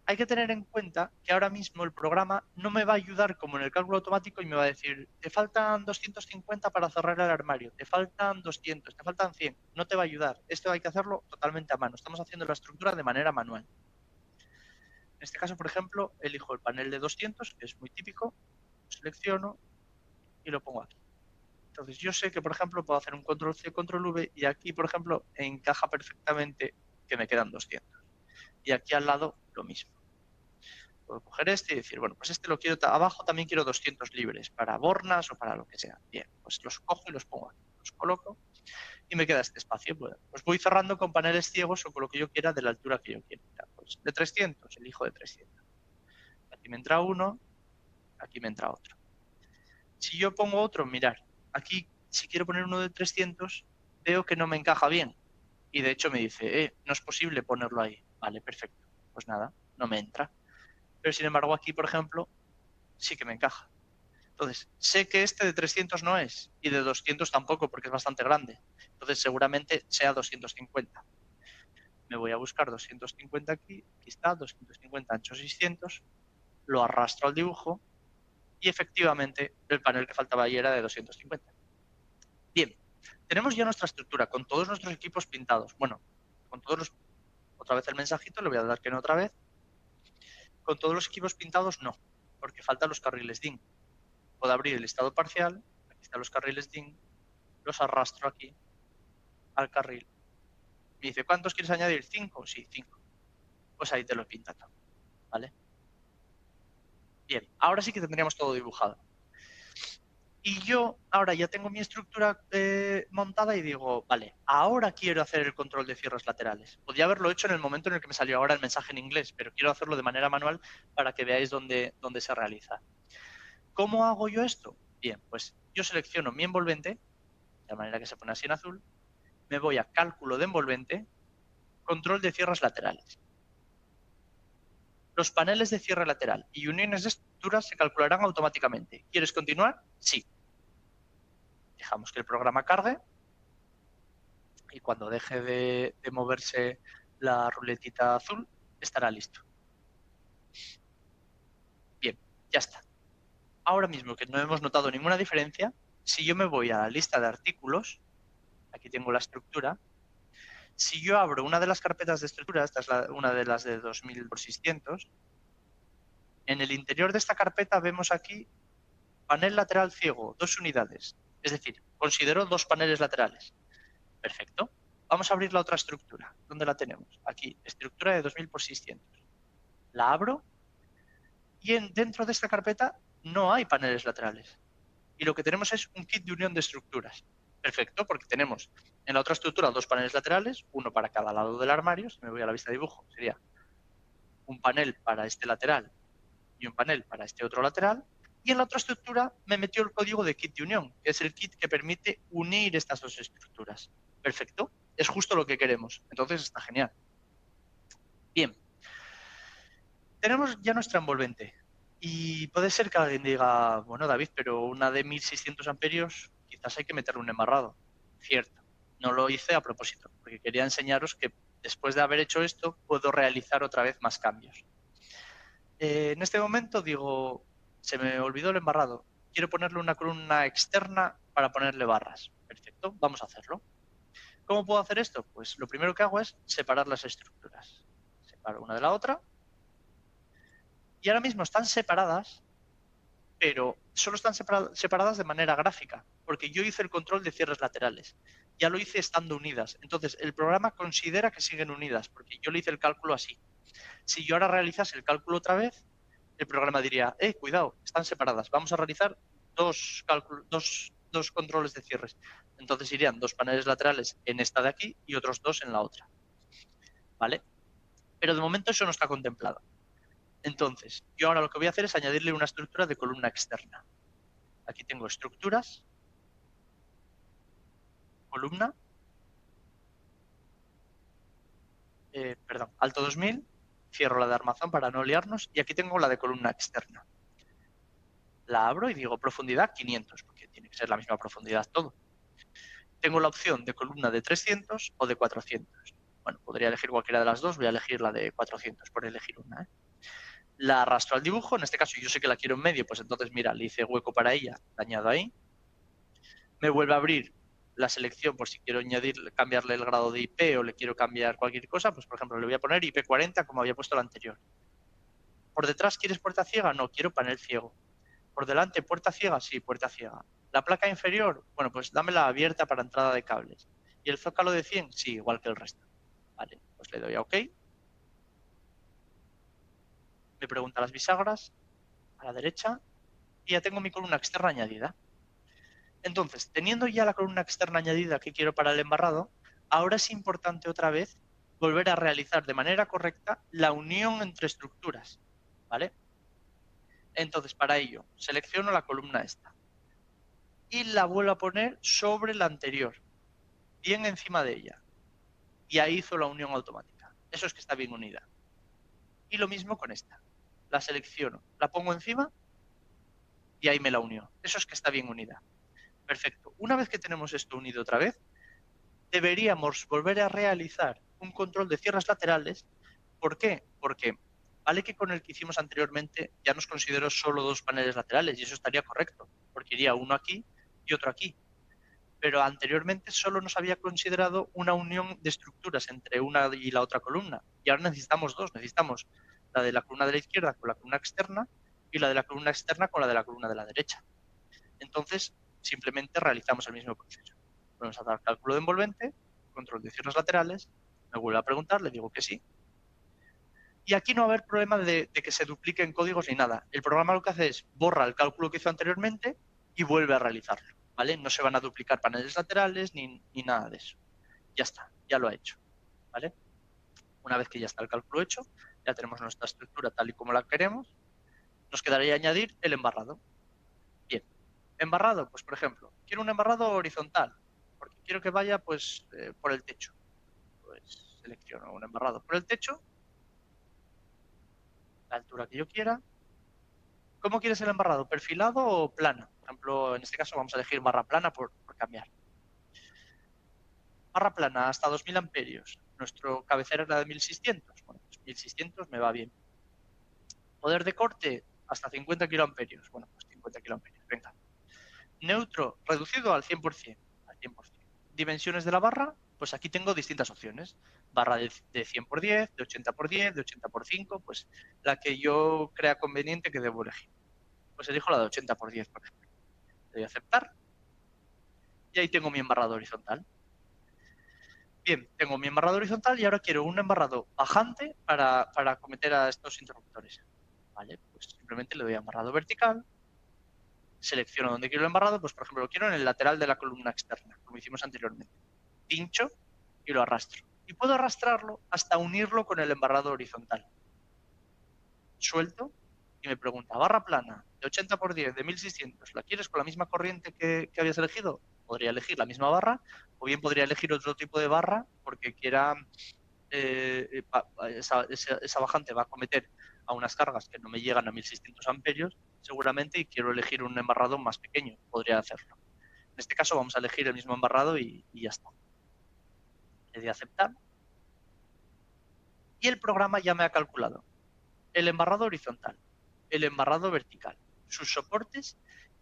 Hay que tener en cuenta que ahora mismo el programa no me va a ayudar como en el cálculo automático y me va a decir, te faltan 250 para cerrar el armario, te faltan 200, te faltan 100. No te va a ayudar. Esto hay que hacerlo totalmente a mano. Estamos haciendo la estructura de manera manual. En este caso, por ejemplo, elijo el panel de 200, que es muy típico, lo selecciono y lo pongo aquí. Entonces yo sé que, por ejemplo, puedo hacer un control C, control V y aquí, por ejemplo, encaja perfectamente que me quedan 200. Y aquí al lado lo mismo. Puedo coger este y decir, bueno, pues este lo quiero abajo, también quiero 200 libres para bornas o para lo que sea. Bien, pues los cojo y los pongo aquí, los coloco y me queda este espacio. Bueno, pues voy cerrando con paneles ciegos o con lo que yo quiera de la altura que yo quiera. Pues de 300, elijo de 300. Aquí me entra uno, aquí me entra otro. Si yo pongo otro, mirar, aquí si quiero poner uno de 300, veo que no me encaja bien. Y de hecho me dice, no es posible ponerlo ahí. Vale, perfecto. Pues nada, no me entra. Pero sin embargo aquí, por ejemplo, sí que me encaja. Entonces, sé que este de 300 no es y de 200 tampoco porque es bastante grande. Entonces, seguramente sea 250. Me voy a buscar 250 aquí está, 250 ancho 600, lo arrastro al dibujo y efectivamente el panel que faltaba ahí era de 250. Bien, tenemos ya nuestra estructura con todos nuestros equipos pintados. Bueno, con todos los... Otra vez el mensajito, le voy a dar que no otra vez. Con todos los equipos pintados no, porque faltan los carriles DIN. Puedo abrir el listado parcial, aquí están los carriles DIN, los arrastro aquí al carril. Me dice, ¿cuántos quieres añadir? 5, sí, 5. Pues ahí te lo pinta todo, ¿vale? Bien, ahora sí que tendríamos todo dibujado. Y yo ahora ya tengo mi estructura montada y digo, vale, ahora quiero hacer el control de cierres laterales. Podría haberlo hecho en el momento en el que me salió ahora el mensaje en inglés, pero quiero hacerlo de manera manual para que veáis dónde se realiza. ¿Cómo hago yo esto? Bien, pues yo selecciono mi envolvente, de manera que se pone así en azul, me voy a cálculo de envolvente, control de cierres laterales. Los paneles de cierre lateral y uniones de estructuras se calcularán automáticamente. ¿Quieres continuar? Sí. Dejamos que el programa cargue y cuando deje de moverse la ruletita azul, estará listo. Bien, ya está. Ahora mismo que no hemos notado ninguna diferencia, si yo me voy a la lista de artículos, aquí tengo la estructura, si yo abro una de las carpetas de estructura, esta es una de las de 2000x600, en el interior de esta carpeta vemos aquí panel lateral ciego, 2 unidades. Es decir, considero 2 paneles laterales. Perfecto. Vamos a abrir la otra estructura. ¿Dónde la tenemos? Aquí, estructura de 2000x600. La abro y dentro de esta carpeta no hay paneles laterales. Y lo que tenemos es un kit de unión de estructuras. Perfecto, porque tenemos en la otra estructura 2 paneles laterales, uno para cada lado del armario. Si me voy a la vista de dibujo, sería un panel para este lateral y un panel para este otro lateral. Y en la otra estructura me metió el código de kit de unión, que es el kit que permite unir estas 2 estructuras. Perfecto, es justo lo que queremos. Entonces está genial. Bien, tenemos ya nuestra envolvente. Y puede ser que alguien diga, bueno, David, pero una de 1600 amperios, quizás hay que meterle un embarrado. Cierto, no lo hice a propósito, porque quería enseñaros que después de haber hecho esto, puedo realizar otra vez más cambios. En este momento digo, se me olvidó el embarrado. Quiero ponerle una columna externa para ponerle barras. Perfecto, vamos a hacerlo. ¿Cómo puedo hacer esto? Pues lo primero que hago es separar las estructuras. Separo una de la otra. Y ahora mismo están separadas, pero solo están separadas de manera gráfica, porque yo hice el control de cierres laterales. Ya lo hice estando unidas. Entonces, el programa considera que siguen unidas, porque yo le hice el cálculo así. Si yo ahora realizase el cálculo otra vez, el programa diría, cuidado, están separadas, vamos a realizar dos controles de cierres. Entonces irían 2 paneles laterales en esta de aquí y otros 2 en la otra. ¿Vale? Pero de momento eso no está contemplado. Entonces, yo ahora lo que voy a hacer es añadirle una estructura de columna externa. Aquí tengo estructuras, columna, alto 2000, cierro la de armazón para no liarnos y aquí tengo la de columna externa. La abro y digo profundidad 500, porque tiene que ser la misma profundidad todo. Tengo la opción de columna de 300 o de 400. Bueno, podría elegir cualquiera de las dos, voy a elegir la de 400 por elegir una. La arrastro al dibujo, en este caso yo sé que la quiero en medio, pues entonces mira, le hice hueco para ella, la añado ahí. Me vuelve a abrir la selección por si quiero cambiarle el grado de IP o le quiero cambiar cualquier cosa, pues por ejemplo le voy a poner IP40 como había puesto la anterior. ¿Por detrás quieres puerta ciega? No, quiero panel ciego. ¿Por delante puerta ciega? Sí, puerta ciega. ¿La placa inferior? Bueno, pues dámela abierta para entrada de cables. ¿Y el zócalo de 100? Sí, igual que el resto. Vale, pues le doy a OK. Me pregunta las bisagras a la derecha y ya tengo mi columna externa añadida. Entonces, teniendo ya la columna externa añadida que quiero para el embarrado, ahora es importante otra vez volver a realizar de manera correcta la unión entre estructuras, ¿vale? Entonces, para ello, selecciono la columna esta y la vuelvo a poner sobre la anterior, bien encima de ella. Y ahí hizo la unión automática. Eso es que está bien unida. Y lo mismo con esta. La selecciono, la pongo encima y ahí me la unió. Eso es que está bien unida. Perfecto. Una vez que tenemos esto unido otra vez, deberíamos volver a realizar un control de cierres laterales. ¿Por qué? Porque vale que con el que hicimos anteriormente ya nos consideró solo 2 paneles laterales y eso estaría correcto, porque iría uno aquí y otro aquí. Pero anteriormente solo nos había considerado una unión de estructuras entre una y la otra columna. Y ahora necesitamos 2. Necesitamos la de la columna de la izquierda con la columna externa y la de la columna externa con la de la columna de la derecha. Entonces, simplemente realizamos el mismo proceso. Vamos a dar cálculo de envolvente, control de cierres laterales, me vuelve a preguntar, le digo que sí. Y aquí no va a haber problema de que se dupliquen códigos ni nada. El programa lo que hace es borra el cálculo que hizo anteriormente y vuelve a realizarlo, ¿vale? No se van a duplicar paneles laterales ni nada de eso. Ya está, ya lo ha hecho, ¿vale? Una vez que ya está el cálculo hecho, ya tenemos nuestra estructura tal y como la queremos, nos quedaría añadir el embarrado. Bien, embarrado, pues por ejemplo, quiero un embarrado horizontal, porque quiero que vaya pues por el techo. Pues selecciono un embarrado por el techo, la altura que yo quiera. ¿Cómo quieres el embarrado? ¿Perfilado o plano? Por ejemplo, en este caso vamos a elegir barra plana por cambiar. Barra plana hasta 2000 amperios. Nuestro cabecera era de 1600. Bueno, pues 1600 me va bien. Poder de corte hasta 50 kiloamperios. Bueno, pues 50 kiloamperios. Venga. Neutro reducido al 100%. Al 100%. Dimensiones de la barra, pues aquí tengo distintas opciones. Barra de 100 por 10, de 80 por 10, de 80 por 5, pues la que yo crea conveniente que debo elegir. Pues elijo la de 80 por 10, por ejemplo. Le doy a aceptar y ahí tengo mi embarrado horizontal. Bien, tengo mi embarrado horizontal y ahora quiero un embarrado bajante para acometer a estos interruptores. Vale, pues simplemente le doy a embarrado vertical, selecciono donde quiero el embarrado, pues por ejemplo lo quiero en el lateral de la columna externa, como hicimos anteriormente. Pincho y lo arrastro. Y puedo arrastrarlo hasta unirlo con el embarrado horizontal. Suelto y me pregunta, barra plana de 80 por 10, de 1600, ¿la quieres con la misma corriente que habías elegido? Podría elegir la misma barra o bien podría elegir otro tipo de barra porque quiera esa bajante va a cometer a unas cargas que no me llegan a 1600 amperios seguramente y quiero elegir un embarrado más pequeño, podría hacerlo. En este caso vamos a elegir el mismo embarrado y ya está. Le doy a aceptar y el programa ya me ha calculado el embarrado horizontal, el embarrado vertical, sus soportes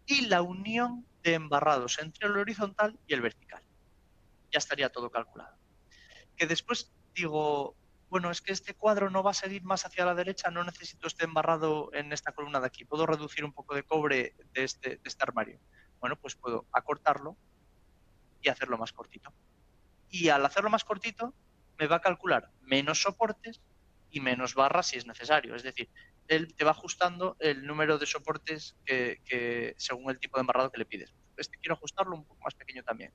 y la unión de embarrados entre el horizontal y el vertical. Ya estaría todo calculado. Que después digo, bueno, es que este cuadro no va a seguir más hacia la derecha, no necesito este embarrado en esta columna de aquí, puedo reducir un poco de cobre de este armario. Bueno, pues puedo acortarlo y hacerlo más cortito. Y al hacerlo más cortito, me va a calcular menos soportes y menos barras si es necesario. Es decir, él te va ajustando el número de soportes que según el tipo de embarrado que le pides. Este quiero ajustarlo un poco más pequeño también.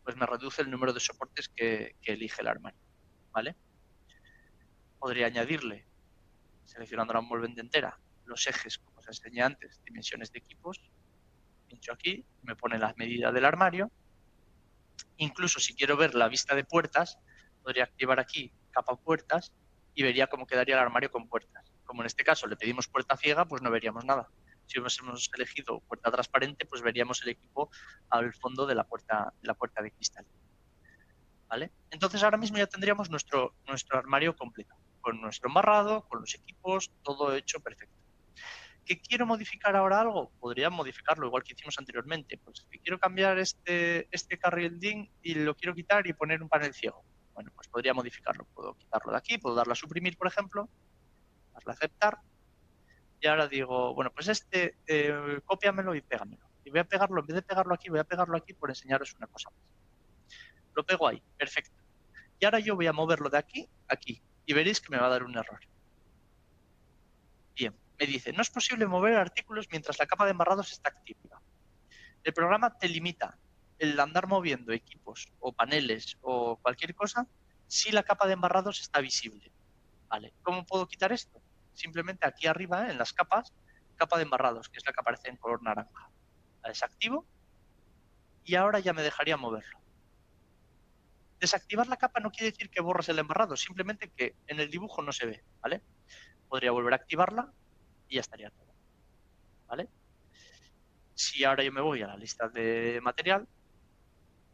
Pues me reduce el número de soportes que elige el armario. ¿Vale? Podría añadirle, seleccionando la envolvente entera, los ejes, como os enseñé antes, dimensiones de equipos. Pincho aquí, me pone las medidas del armario. Incluso si quiero ver la vista de puertas, podría activar aquí capa puertas y vería cómo quedaría el armario con puertas. Como en este caso le pedimos puerta ciega, pues no veríamos nada. Si hubiésemos elegido puerta transparente, pues veríamos el equipo al fondo de la puerta de cristal. ¿Vale? Entonces ahora mismo ya tendríamos nuestro armario completo, con nuestro embarrado, con los equipos, todo hecho perfecto. ¿Que quiero modificar ahora algo? Podría modificarlo igual que hicimos anteriormente. Pues que quiero cambiar este carril DIN y lo quiero quitar y poner un panel ciego. Bueno, pues podría modificarlo. Puedo quitarlo de aquí, puedo darle a suprimir, por ejemplo, darle a aceptar. Y ahora digo, bueno, pues cópiamelo y pégamelo. Y voy a pegarlo, en vez de pegarlo aquí por enseñaros una cosa más. Lo pego ahí, perfecto. Y ahora yo voy a moverlo de aquí a aquí y veréis que me va a dar un error. Bien, me dice, no es posible mover artículos mientras la capa de embarrados está activa. El programa te limita el andar moviendo equipos o paneles o cualquier cosa si la capa de embarrados está visible. Vale, ¿cómo puedo quitar esto? Simplemente aquí arriba, en las capas, capa de embarrados, que es la que aparece en color naranja. La desactivo y ahora ya me dejaría moverlo. Desactivar la capa no quiere decir que borres el embarrado, simplemente que en el dibujo no se ve, ¿vale? Podría volver a activarla y ya estaría todo, ¿vale? Si ahora yo me voy a la lista de material,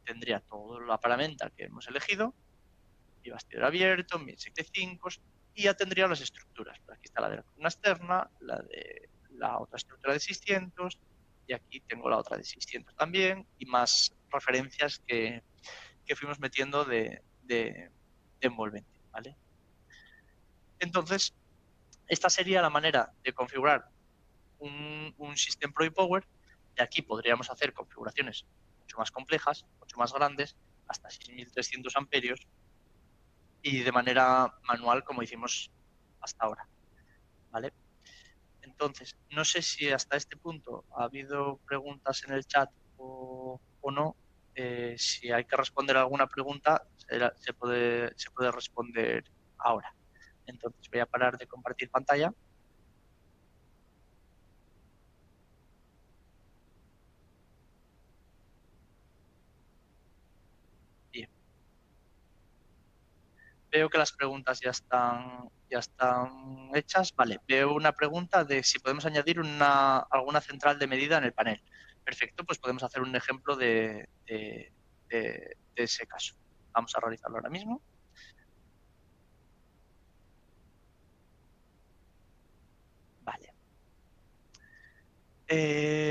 tendría toda la paramenta que hemos elegido, mi bastidor abierto, mis 75 y ya tendría las estructuras. Aquí está la de la columna externa, la de la otra estructura de 600 y aquí tengo la otra de 600 también y más referencias que fuimos metiendo de envolvente, ¿vale? Entonces, esta sería la manera de configurar un System Pro y Power. De aquí podríamos hacer configuraciones mucho más complejas, mucho más grandes, hasta 6300 amperios y de manera manual como hicimos hasta ahora, ¿vale? Entonces, no sé si hasta este punto ha habido preguntas en el chat o no. Si hay que responder alguna pregunta, se puede responder ahora. Entonces voy a parar de compartir pantalla. Bien. Veo que las preguntas ya están hechas. Vale, veo una pregunta de si podemos añadir alguna central de medida en el panel. Perfecto, pues podemos hacer un ejemplo de ese caso. Vamos a realizarlo ahora mismo. Vale.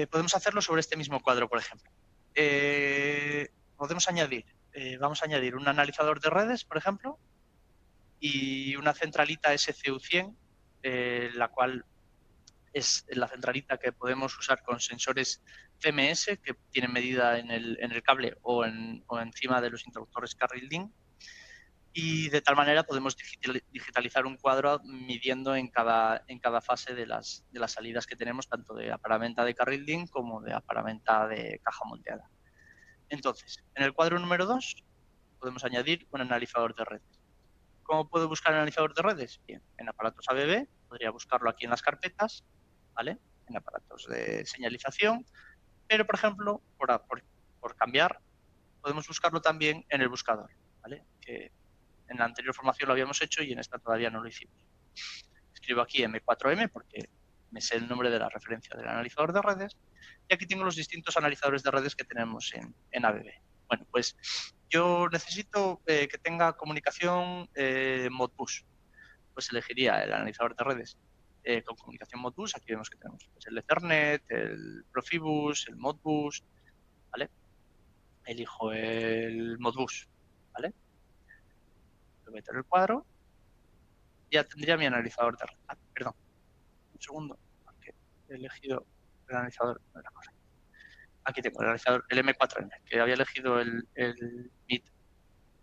Podemos hacerlo sobre este mismo cuadro, por ejemplo. Podemos añadir, vamos a añadir un analizador de redes, por ejemplo, y una centralita SCU100, la cual es la centralita que podemos usar con sensores CMS que tienen medida en el cable o encima de los interruptores carril link. Y de tal manera podemos digitalizar un cuadro midiendo en cada fase de las salidas que tenemos, tanto de aparamenta de carril link como de aparamenta de caja moldeada. Entonces, en el cuadro número 2 podemos añadir un analizador de redes. ¿Cómo puedo buscar el analizador de redes? Bien, en aparatos ABB, podría buscarlo aquí en las carpetas, ¿vale? En aparatos de señalización, pero por ejemplo, por cambiar, podemos buscarlo también en el buscador, ¿vale? Que en la anterior formación lo habíamos hecho y en esta todavía no lo hicimos. Escribo aquí M4M porque me sé el nombre de la referencia del analizador de redes y aquí tengo los distintos analizadores de redes que tenemos en ABB. Bueno, pues yo necesito que tenga comunicación Modbus. Pues elegiría el analizador de redes con comunicación Modbus. Aquí vemos que tenemos pues, el Ethernet, el Profibus, el Modbus, ¿vale? Elijo el Modbus, ¿vale? Lo meto en el cuadro. Ya tendría mi analizador de redes. Ah, perdón, un segundo, porque he elegido el analizador no era correcto. Aquí tengo el analizador, el M4M, que había elegido el MIT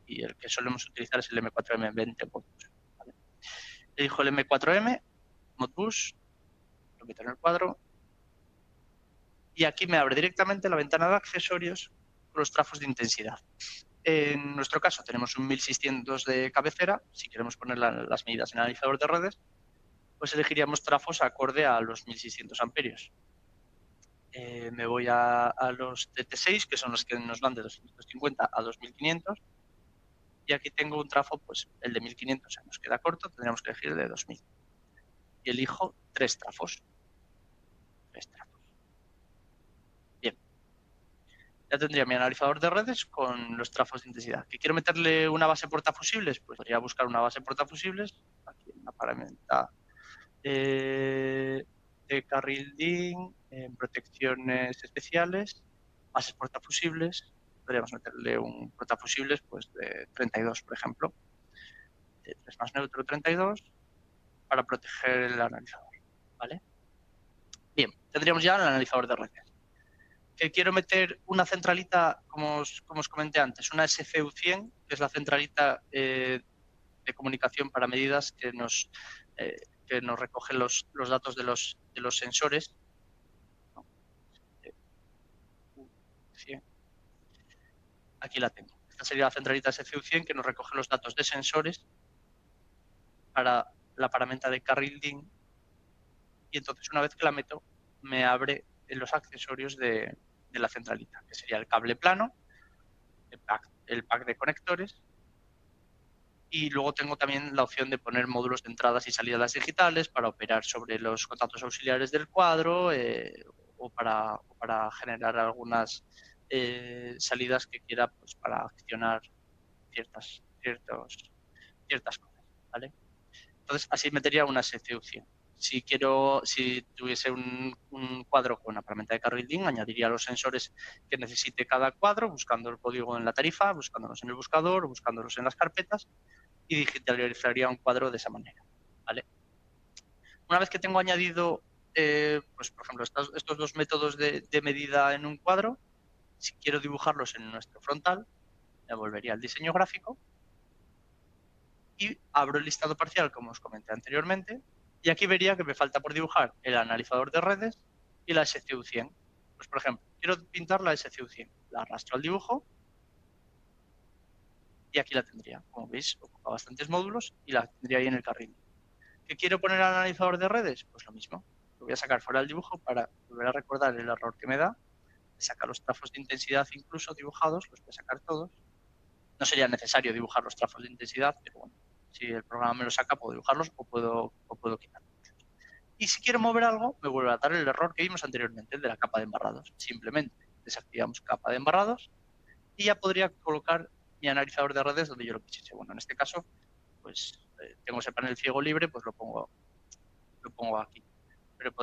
y el que solemos utilizar es el M4M20 Modbus. ¿Vale? Elijo el M4M, Modbus, lo meto en el cuadro y aquí me abre directamente la ventana de accesorios con los trafos de intensidad. En nuestro caso tenemos un 1600 de cabecera. Si queremos poner las medidas en el analizador de redes, pues elegiríamos trafos acorde a los 1600 amperios. Me voy a los TT6, que son los que nos van de 250 a 2500. Y aquí tengo un trafo, pues el de 1500 se nos queda corto, tendríamos que elegir el de 2000. Y elijo tres trafos. Bien, ya tendría mi analizador de redes con los trafos de intensidad. ¿Que quiero meterle una base portafusibles? Pues podría buscar una base portafusibles. Aquí en la paramenta de carril DIN, en protecciones especiales, bases portafusibles. Podríamos meterle un portafusibles pues, de 32, por ejemplo, de 3 más neutro 32, para proteger el analizador. ¿Vale? Bien, tendríamos ya el analizador de redes. Que quiero meter una centralita, como os comenté antes, una SCU100, que es la centralita de comunicación para medidas eh, que nos recoge los datos de los sensores. Aquí la tengo. Esta sería la centralita SCU100 que nos recoge los datos de sensores para la paramenta de carril DIN. Y entonces, una vez que la meto, me abre los accesorios de la centralita, que sería el cable plano, el pack de conectores. Y luego tengo también la opción de poner módulos de entradas y salidas digitales para operar sobre los contactos auxiliares del cuadro o para generar algunas salidas que quiera pues, para accionar ciertas cosas. ¿Vale? Entonces, así metería una SCU100. Si tuviese un cuadro con aparamenta de carril DIN, añadiría los sensores que necesite cada cuadro, buscando el código en la tarifa, buscándolos en el buscador, buscándolos en las carpetas y digitalizaría un cuadro de esa manera. ¿Vale? Una vez que tengo añadido, pues, por ejemplo, estos dos métodos de medida en un cuadro, si quiero dibujarlos en nuestro frontal, me volvería al diseño gráfico y abro el listado parcial, como os comenté anteriormente, Y aquí vería que me falta por dibujar el analizador de redes y la SCU100. Pues, por ejemplo, quiero pintar la SCU100. La arrastro al dibujo y aquí la tendría. Como veis, ocupa bastantes módulos y la tendría ahí en el carril. ¿Qué quiero poner al analizador de redes? Pues lo mismo. Lo voy a sacar fuera del dibujo para volver a recordar el error que me da. Sacar los trafos de intensidad incluso dibujados, los voy a sacar todos. No sería necesario dibujar los trafos de intensidad, pero bueno, si el programa me lo saca, puedo dibujarlos o puedo quitarlos. Y si quiero mover algo, me vuelve a dar el error que vimos anteriormente, el de la capa de embarrados. Simplemente desactivamos capa de embarrados y ya podría colocar mi analizador de redes donde yo lo quisiese. Bueno, en este caso, pues tengo ese panel ciego libre, pues lo pongo aquí. Pero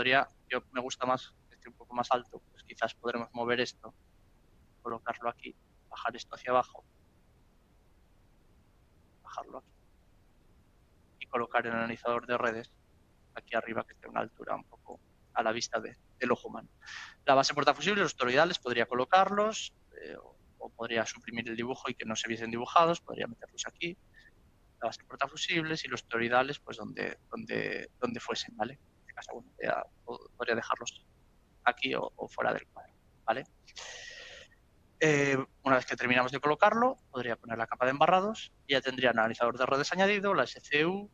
me gusta más que esté un poco más alto, pues quizás podremos mover esto, colocarlo aquí, bajar esto hacia abajo, bajarlo aquí y colocar el analizador de redes aquí arriba, que esté a una altura un poco a la vista del ojo humano. La base portafusible, los toroidales, podría colocarlos o podría suprimir el dibujo y que no se viesen dibujados, podría meterlos aquí. La base portafusibles y los toroidales, pues donde fuesen, ¿vale? En este caso, bueno, podría dejarlos aquí o fuera del cuadro, ¿vale? Una vez que terminamos de colocarlo, podría poner la capa de embarrados y ya tendría el analizador de redes añadido, la SCU,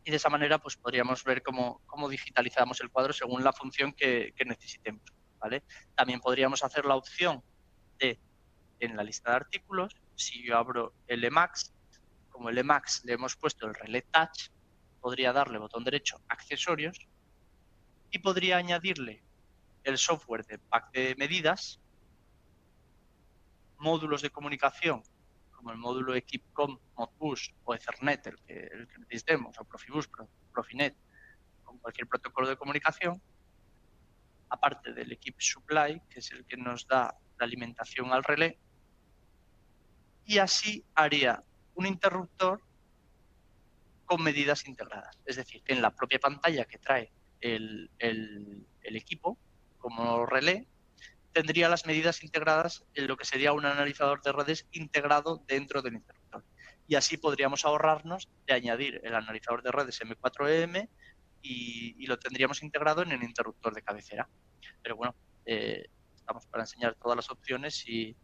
y de esa manera pues podríamos ver cómo digitalizamos el cuadro según la función que necesitemos, ¿vale? También podríamos hacer la opción de, en la lista de artículos, si yo abro el Emacs, como el Emacs le hemos puesto el Relay Touch, podría darle botón derecho accesorios y podría añadirle el software de pack de medidas, módulos de comunicación como el módulo EquipCom, Modbus o Ethernet, el que necesitemos, o Profibus, Profinet, con cualquier protocolo de comunicación, aparte del Equip Supply, que es el que nos da la alimentación al relé, y así haría un interruptor con medidas integradas. Es decir, en la propia pantalla que trae el equipo como relé, tendría las medidas integradas en lo que sería un analizador de redes integrado dentro del interruptor. Y así podríamos ahorrarnos de añadir el analizador de redes M4EM y lo tendríamos integrado en el interruptor de cabecera. Pero bueno, estamos para enseñar todas las opciones y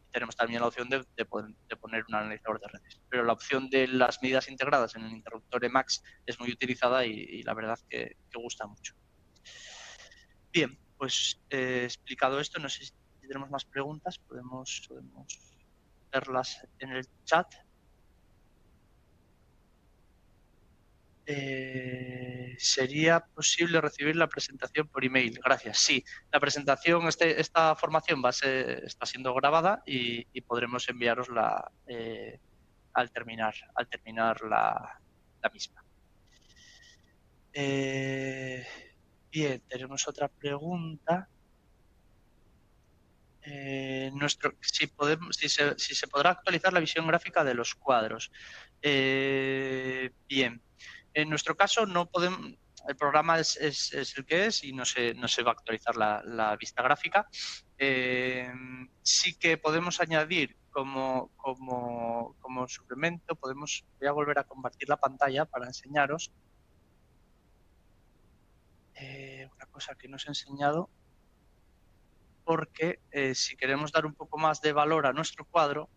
tenemos también la opción de poner un analizador de redes. Pero la opción de las medidas integradas en el interruptor Emacs es muy utilizada y la verdad que gusta mucho. Bien, pues explicado esto, no sé si tenemos más preguntas, podemos verlas en el chat. ¿Sería posible recibir la presentación por email? Gracias. Sí, la presentación, esta formación está siendo grabada y podremos enviarosla al terminar la misma. Bien, tenemos otra pregunta. Si se podrá actualizar la visión gráfica de los cuadros. Bien, en nuestro caso no podemos, el programa es el que es y no se va a actualizar la vista gráfica. Sí que podemos añadir como suplemento, voy a volver a compartir la pantalla para enseñaros una cosa que no os he enseñado, porque si queremos dar un poco más de valor a nuestro cuadro,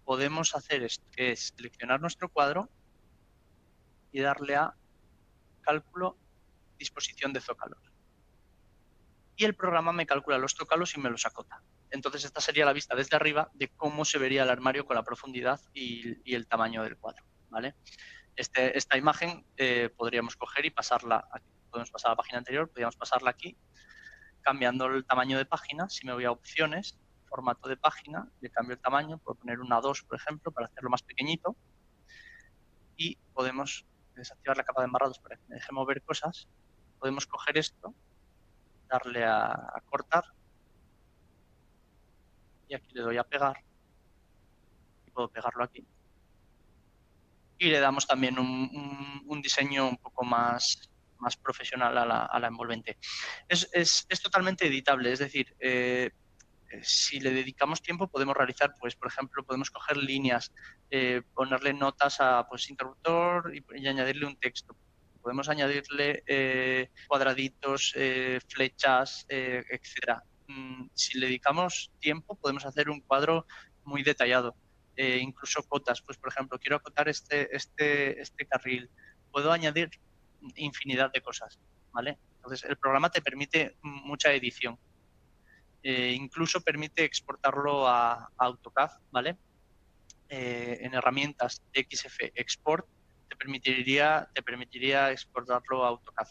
podemos hacer esto, que es seleccionar nuestro cuadro y darle a cálculo, disposición de zócalos. Y el programa me calcula los zócalos y me los acota. Entonces esta sería la vista desde arriba de cómo se vería el armario con la profundidad y el tamaño del cuadro, ¿vale? Esta imagen podríamos coger y pasarla aquí. Podemos pasar a la página anterior, podríamos pasarla aquí, cambiando el tamaño de página. Si me voy a opciones, formato de página, le cambio el tamaño, puedo poner una 2, por ejemplo, para hacerlo más pequeñito. Y podemos desactivar la capa de embarrados para que me deje mover cosas. Podemos coger esto, darle a cortar, y aquí le doy a pegar, y puedo pegarlo aquí. Y le damos también un diseño un poco más profesional a la envolvente. Es totalmente editable, es decir, si le dedicamos tiempo podemos realizar, pues por ejemplo, podemos coger líneas, ponerle notas a pues interruptor y añadirle un texto. podemos añadirle cuadraditos, flechas, etcétera. Si le dedicamos tiempo, podemos hacer un cuadro muy detallado. Incluso cotas, pues por ejemplo, quiero acotar este carril. Puedo añadir infinidad de cosas, ¿vale? Entonces, el programa te permite mucha edición. Incluso permite exportarlo a AutoCAD, ¿vale? En herramientas XF Export te permitiría exportarlo a AutoCAD.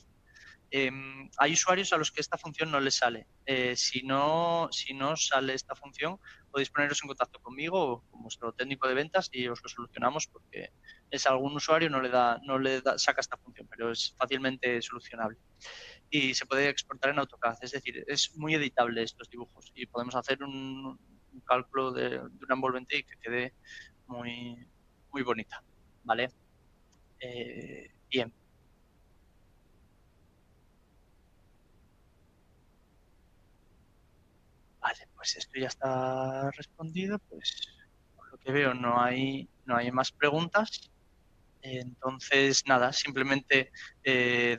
Hay usuarios a los que esta función no les sale. Si no sale esta función, podéis poneros en contacto conmigo o con vuestro técnico de ventas y os lo solucionamos, porque es algún usuario no le da, saca esta función, pero es fácilmente solucionable. Y se puede exportar en AutoCAD, es decir, es muy editable estos dibujos y podemos hacer un cálculo de una envolvente y que quede muy, muy bonita, ¿vale? Bien. Vale, pues esto ya está respondido. Pues por lo que veo no hay más preguntas. Entonces, nada, simplemente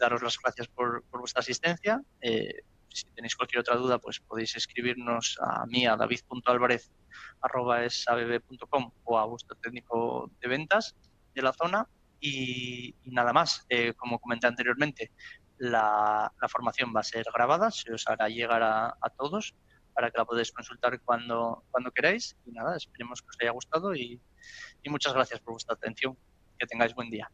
daros las gracias por vuestra asistencia. Si tenéis cualquier otra duda, pues podéis escribirnos a mí, a david.alvarez@esabb.com o a vuestro técnico de ventas de la zona. Y nada más, como comenté anteriormente, la formación va a ser grabada, se os hará llegar a todos para que la podáis consultar cuando queráis. Y nada, esperemos que os haya gustado y muchas gracias por vuestra atención. Que tengáis buen día.